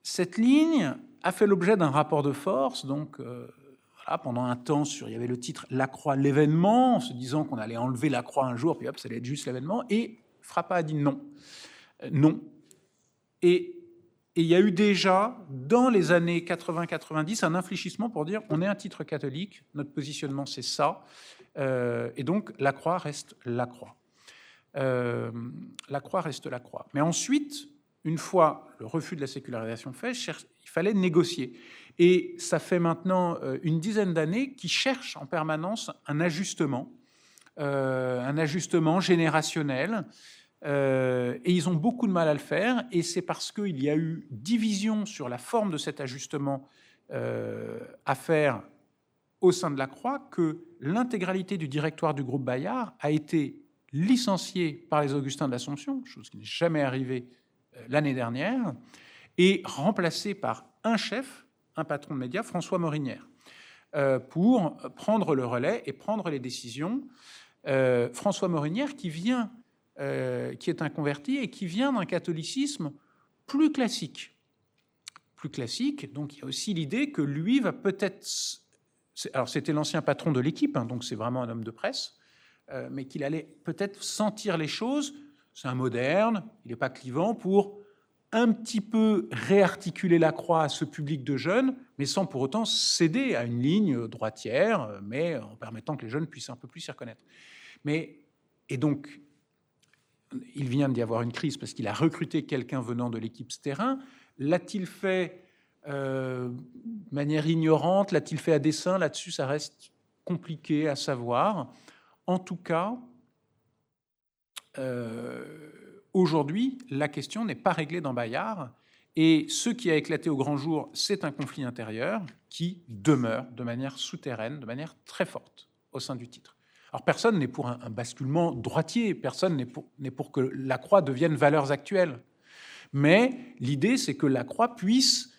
S2: cette ligne a fait l'objet d'un rapport de force. Donc, voilà, pendant un temps, il y avait le titre « La Croix, l'Événement », en se disant qu'on allait enlever la Croix un jour, puis hop, ça allait être juste l'Événement. Et Frappa a dit non. Non. Et il y a eu déjà, dans les années 80-90, un infléchissement pour dire on est un titre catholique, notre positionnement c'est ça, et donc la Croix reste la Croix. La Croix reste la Croix. Mais ensuite, une fois le refus de la sécularisation fait, il fallait négocier. Et ça fait maintenant une dizaine d'années qu'ils cherchent en permanence un ajustement générationnel. Et ils ont beaucoup de mal à le faire, et c'est parce qu'il y a eu division sur la forme de cet ajustement à faire au sein de la Croix que l'intégralité du directoire du groupe Bayard a été licenciée par les Augustins de l'Assomption, chose qui n'est jamais arrivée l'année dernière, et remplacée par un chef, un patron de médias, François Morinière, pour prendre le relais et prendre les décisions. François Morinière qui est un converti et qui vient d'un catholicisme plus classique. Plus classique, donc il y a aussi l'idée que lui va peut-être... Alors c'était l'ancien patron de l'Équipe, hein, donc c'est vraiment un homme de presse, mais qu'il allait peut-être sentir les choses. C'est un moderne, il n'est pas clivant, pour un petit peu réarticuler la Croix à ce public de jeunes, mais sans pour autant céder à une ligne droitière, mais en permettant que les jeunes puissent un peu plus s'y reconnaître. Et donc, il vient d'y avoir une crise parce qu'il a recruté quelqu'un venant de l'équipe terrain. L'a-t-il fait de manière ignorante? L'a-t-il fait à dessein? Là-dessus, ça reste compliqué à savoir. En tout cas, aujourd'hui, la question n'est pas réglée dans Bayard. Et ce qui a éclaté au grand jour, c'est un conflit intérieur qui demeure de manière souterraine, de manière très forte au sein du titre. Alors, personne n'est pour un basculement droitier, personne n'est pour que la Croix devienne valeurs actuelles. Mais l'idée, c'est que la Croix puisse,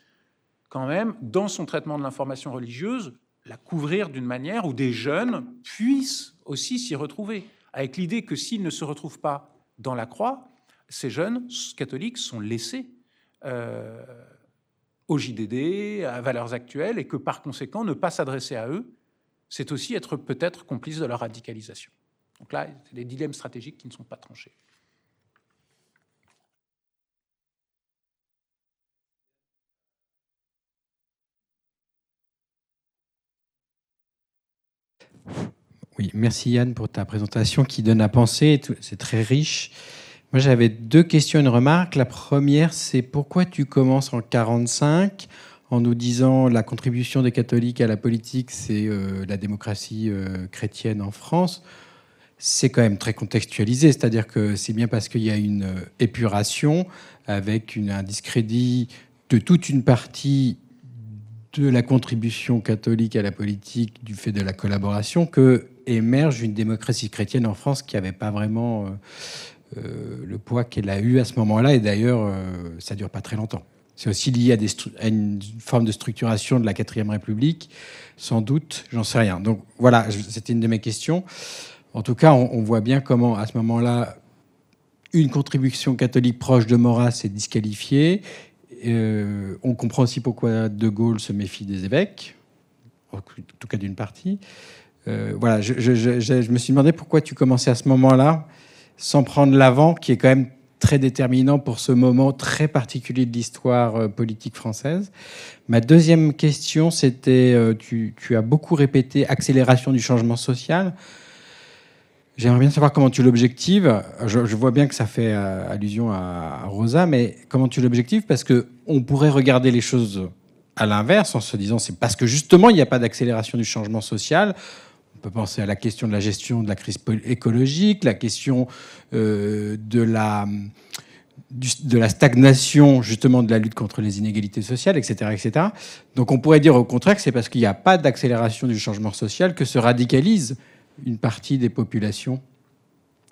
S2: quand même, dans son traitement de l'information religieuse, la couvrir d'une manière où des jeunes puissent aussi s'y retrouver. Avec l'idée que s'ils ne se retrouvent pas dans la Croix, ces jeunes catholiques sont laissés au JDD, à valeurs actuelles, et que par conséquent, ne pas s'adresser à eux, c'est aussi être peut-être complice de leur radicalisation. Donc là, c'est des dilemmes stratégiques qui ne sont pas tranchés.
S7: Oui, merci Yann pour ta présentation qui donne à penser, c'est très riche. Moi j'avais 2 questions et une remarque. La première, c'est pourquoi tu commences en 1945 en nous disant la contribution des catholiques à la politique, c'est la démocratie chrétienne en France. C'est quand même très contextualisé, c'est-à-dire que c'est bien parce qu'il y a une épuration avec un discrédit de toute une partie de la contribution catholique à la politique du fait de la collaboration que émerge une démocratie chrétienne en France qui n'avait pas vraiment le poids qu'elle a eu à ce moment-là. Et d'ailleurs, ça ne dure pas très longtemps. C'est aussi lié à une forme de structuration de la 4e République, sans doute, j'en sais rien. Donc voilà, c'était une de mes questions. En tout cas, on voit bien comment, à ce moment-là, une contribution catholique proche de Maurras est disqualifiée. On comprend aussi pourquoi De Gaulle se méfie des évêques, en tout cas d'une partie. Je me suis demandé pourquoi tu commençais à ce moment-là, sans prendre l'avant, qui est quand même très déterminant pour ce moment très particulier de l'histoire politique française. Ma deuxième question, c'était, tu as beaucoup répété accélération du changement social. J'aimerais bien savoir comment tu l'objectives. Je vois bien que ça fait allusion à Rosa, mais comment tu l'objectives? Parce qu'on pourrait regarder les choses à l'inverse, en se disant c'est parce que justement il n'y a pas d'accélération du changement social. On peut penser à la question de la gestion de la crise écologique, la question de la stagnation justement de la lutte contre les inégalités sociales, etc., etc. Donc on pourrait dire au contraire que c'est parce qu'il n'y a pas d'accélération du changement social que se radicalise une partie des populations.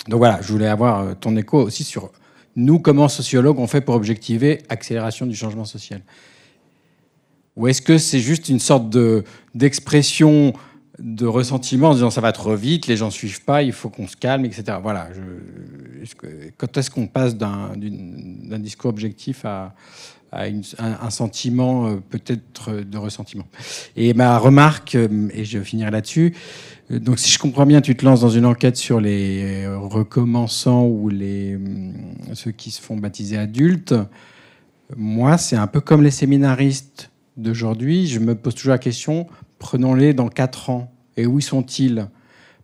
S7: Donc voilà, je voulais avoir ton écho aussi sur nous, comment sociologues, on fait pour objectiver accélération du changement social. Ou est-ce que c'est juste une sorte d'expression de ressentiment en disant ça va trop vite, les gens ne suivent pas, il faut qu'on se calme, etc. Voilà. Quand est-ce qu'on passe d'un discours objectif à un sentiment peut-être de ressentiment? Et ma remarque, et je finirai là-dessus, donc si je comprends bien, tu te lances dans une enquête sur les recommençants ou ceux qui se font baptiser adultes. Moi, c'est un peu comme les séminaristes d'aujourd'hui. Je me pose toujours la question, prenons-les dans 4 ans. Et où sont-ils?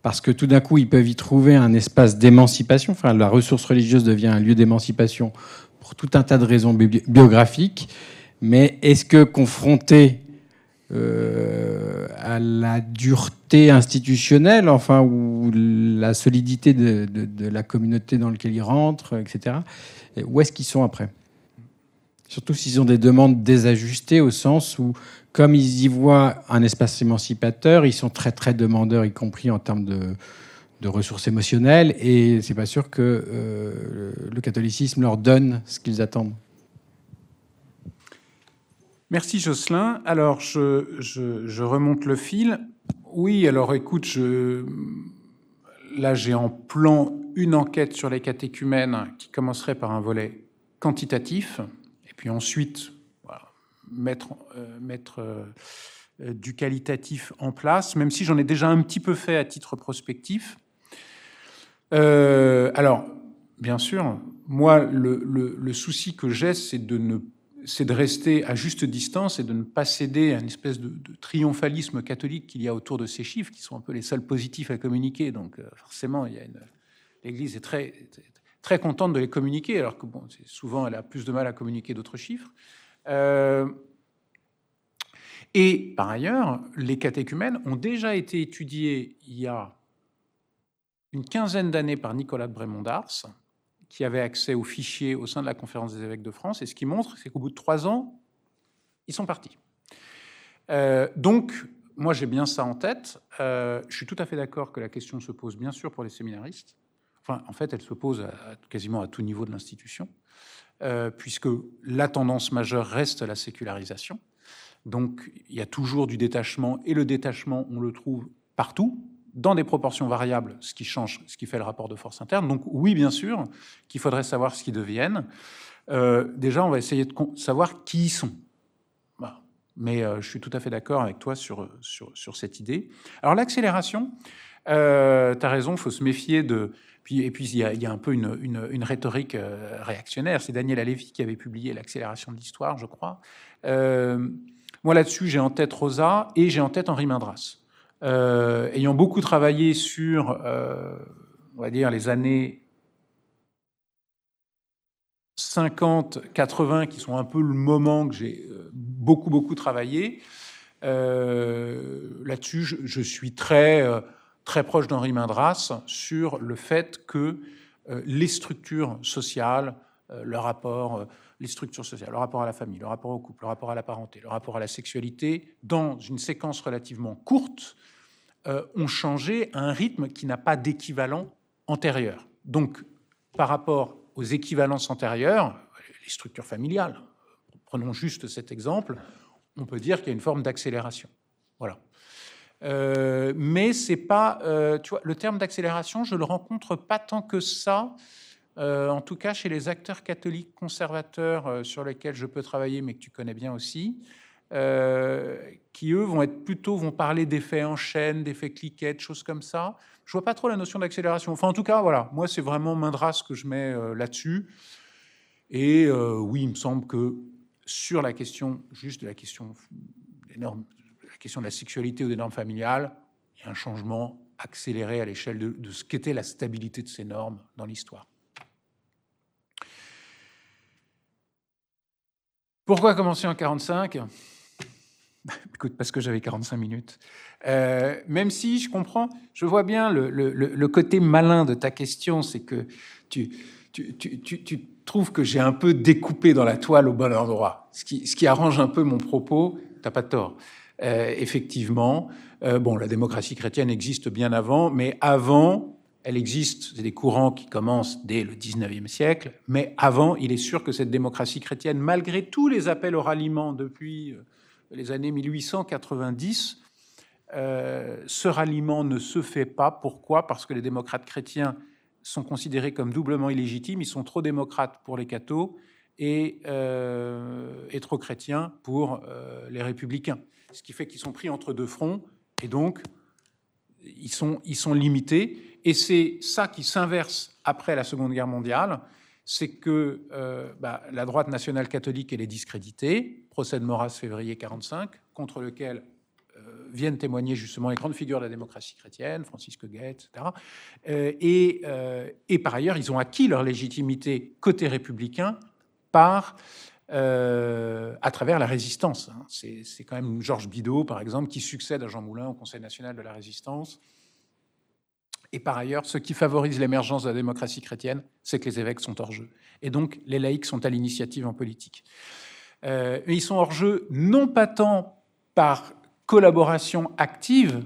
S7: Parce que tout d'un coup, ils peuvent y trouver un espace d'émancipation. Enfin, la ressource religieuse devient un lieu d'émancipation pour tout un tas de raisons biographiques. Mais est-ce que confrontés à la dureté institutionnelle, enfin, ou la solidité de la communauté dans laquelle ils rentrent, etc., où est-ce qu'ils sont après? Surtout s'ils ont des demandes désajustées, au sens où, comme ils y voient un espace émancipateur, ils sont très très demandeurs, y compris en termes de ressources émotionnelles, et c'est pas sûr que le catholicisme leur donne ce qu'ils attendent.
S2: Merci Jocelyn. Alors je remonte le fil. Oui, alors écoute, là j'ai en plan une enquête sur les catéchumènes qui commencerait par un volet quantitatif. Et puis ensuite, voilà, mettre du qualitatif en place, même si j'en ai déjà un petit peu fait à titre prospectif. Alors, bien sûr, moi, le souci que j'ai, c'est de rester à juste distance et de ne pas céder à une espèce de triomphalisme catholique qu'il y a autour de ces chiffres, qui sont un peu les seuls positifs à communiquer. Donc, forcément, l'Église est très contente de les communiquer, alors que bon, souvent elle a plus de mal à communiquer d'autres chiffres. Et par ailleurs, les catéchumènes ont déjà été étudiés il y a une quinzaine d'années par Nicolas de Brémond d'Ars, qui avait accès aux fichiers au sein de la Conférence des évêques de France, et ce qui montre, c'est qu'au bout de 3 ans, ils sont partis. Donc, moi j'ai bien ça en tête. Je suis tout à fait d'accord que la question se pose bien sûr pour les séminaristes. Enfin, en fait, elle se pose quasiment à tout niveau de l'institution, puisque la tendance majeure reste la sécularisation. Donc, il y a toujours du détachement, et le détachement, on le trouve partout, dans des proportions variables, ce qui change, ce qui fait le rapport de force interne. Donc, oui, bien sûr, qu'il faudrait savoir ce qu'ils deviennent. Déjà, on va essayer de savoir qui ils sont. Voilà. Mais je suis tout à fait d'accord avec toi sur cette idée. Alors, l'accélération, tu as raison, il faut se méfier de... Et puis, il y a un peu une rhétorique réactionnaire. C'est Daniel Halévy qui avait publié L'accélération de l'histoire, je crois. Moi, là-dessus, j'ai en tête Rosa et j'ai en tête Henri Mindras. Ayant beaucoup travaillé sur, on va dire, les années 50, 80, qui sont un peu le moment que j'ai beaucoup travaillé, là-dessus, je suis très proche d'Henri Mindras sur le fait que les structures sociales, le rapport, les structures sociales, le rapport à la famille, le rapport au couple, le rapport à la parenté, le rapport à la sexualité, dans une séquence relativement courte, ont changé à un rythme qui n'a pas d'équivalent antérieur. Donc, par rapport aux équivalences antérieures, les structures familiales, prenons juste cet exemple, on peut dire qu'il y a une forme d'accélération. Voilà. Mais c'est pas, tu vois, le terme d'accélération, je le rencontre pas tant que ça, en tout cas chez les acteurs catholiques conservateurs sur lesquels je peux travailler, mais que tu connais bien aussi. qui, eux, vont parler d'effets en chaîne, d'effets cliquettes, choses comme ça. Je vois pas trop la notion d'accélération. Enfin, en tout cas, voilà, moi, c'est vraiment main de race que je mets là-dessus. Et oui, il me semble que sur la question, juste de la question des normes, la question de la sexualité ou des normes familiales, il y a un changement accéléré à l'échelle de ce qu'était la stabilité de ces normes dans l'histoire. Pourquoi commencer en 1945 ? Écoute, parce que j'avais 45 minutes. Même si je comprends, je vois bien le côté malin de ta question, c'est que tu trouves que j'ai un peu découpé dans la toile au bon endroit, ce qui arrange un peu mon propos. T'as pas tort. Effectivement, bon, la démocratie chrétienne existe bien avant, mais avant, elle existe, c'est des courants qui commencent dès le 19e siècle, mais avant, il est sûr que cette démocratie chrétienne, malgré tous les appels au ralliement depuis les années 1890, ce ralliement ne se fait pas. Pourquoi ? Parce que les démocrates chrétiens sont considérés comme doublement illégitimes. Ils sont trop démocrates pour les cathos et trop chrétiens pour les républicains. Ce qui fait qu'ils sont pris entre deux fronts et donc ils sont limités. Et c'est ça qui s'inverse après la Seconde Guerre mondiale. C'est que la droite nationale catholique, elle est discréditée. Procès de Maurras, février 1945, contre lequel viennent témoigner justement les grandes figures de la démocratie chrétienne, Francis Coguet, etc. Et par ailleurs, ils ont acquis leur légitimité côté républicain à travers la résistance. C'est quand même Georges Bidault, par exemple, qui succède à Jean Moulin au Conseil national de la résistance. Et par ailleurs, ce qui favorise l'émergence de la démocratie chrétienne, c'est que les évêques sont hors jeu. Et donc, les laïcs sont à l'initiative en politique. Mais ils sont hors jeu non pas tant par collaboration active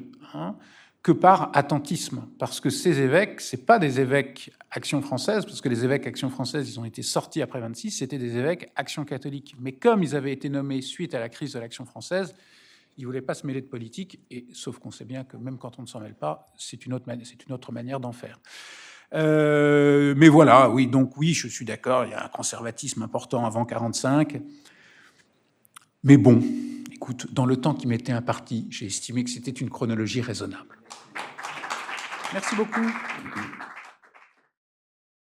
S2: que par attentisme. Parce que ces évêques, ce n'est pas des évêques Action française, parce que les évêques Action française, ils ont été sortis après 26, c'était des évêques Action catholique. Mais comme ils avaient été nommés suite à la crise de l'Action française, ils ne voulaient pas se mêler de politique, et sauf qu'on sait bien que même quand on ne s'en mêle pas, c'est une autre manière d'en faire. Mais voilà, oui, donc oui, je suis d'accord, il y a un conservatisme important avant 1945. Mais bon, écoute, dans le temps qui m'était imparti, j'ai estimé que c'était une chronologie raisonnable. Merci beaucoup.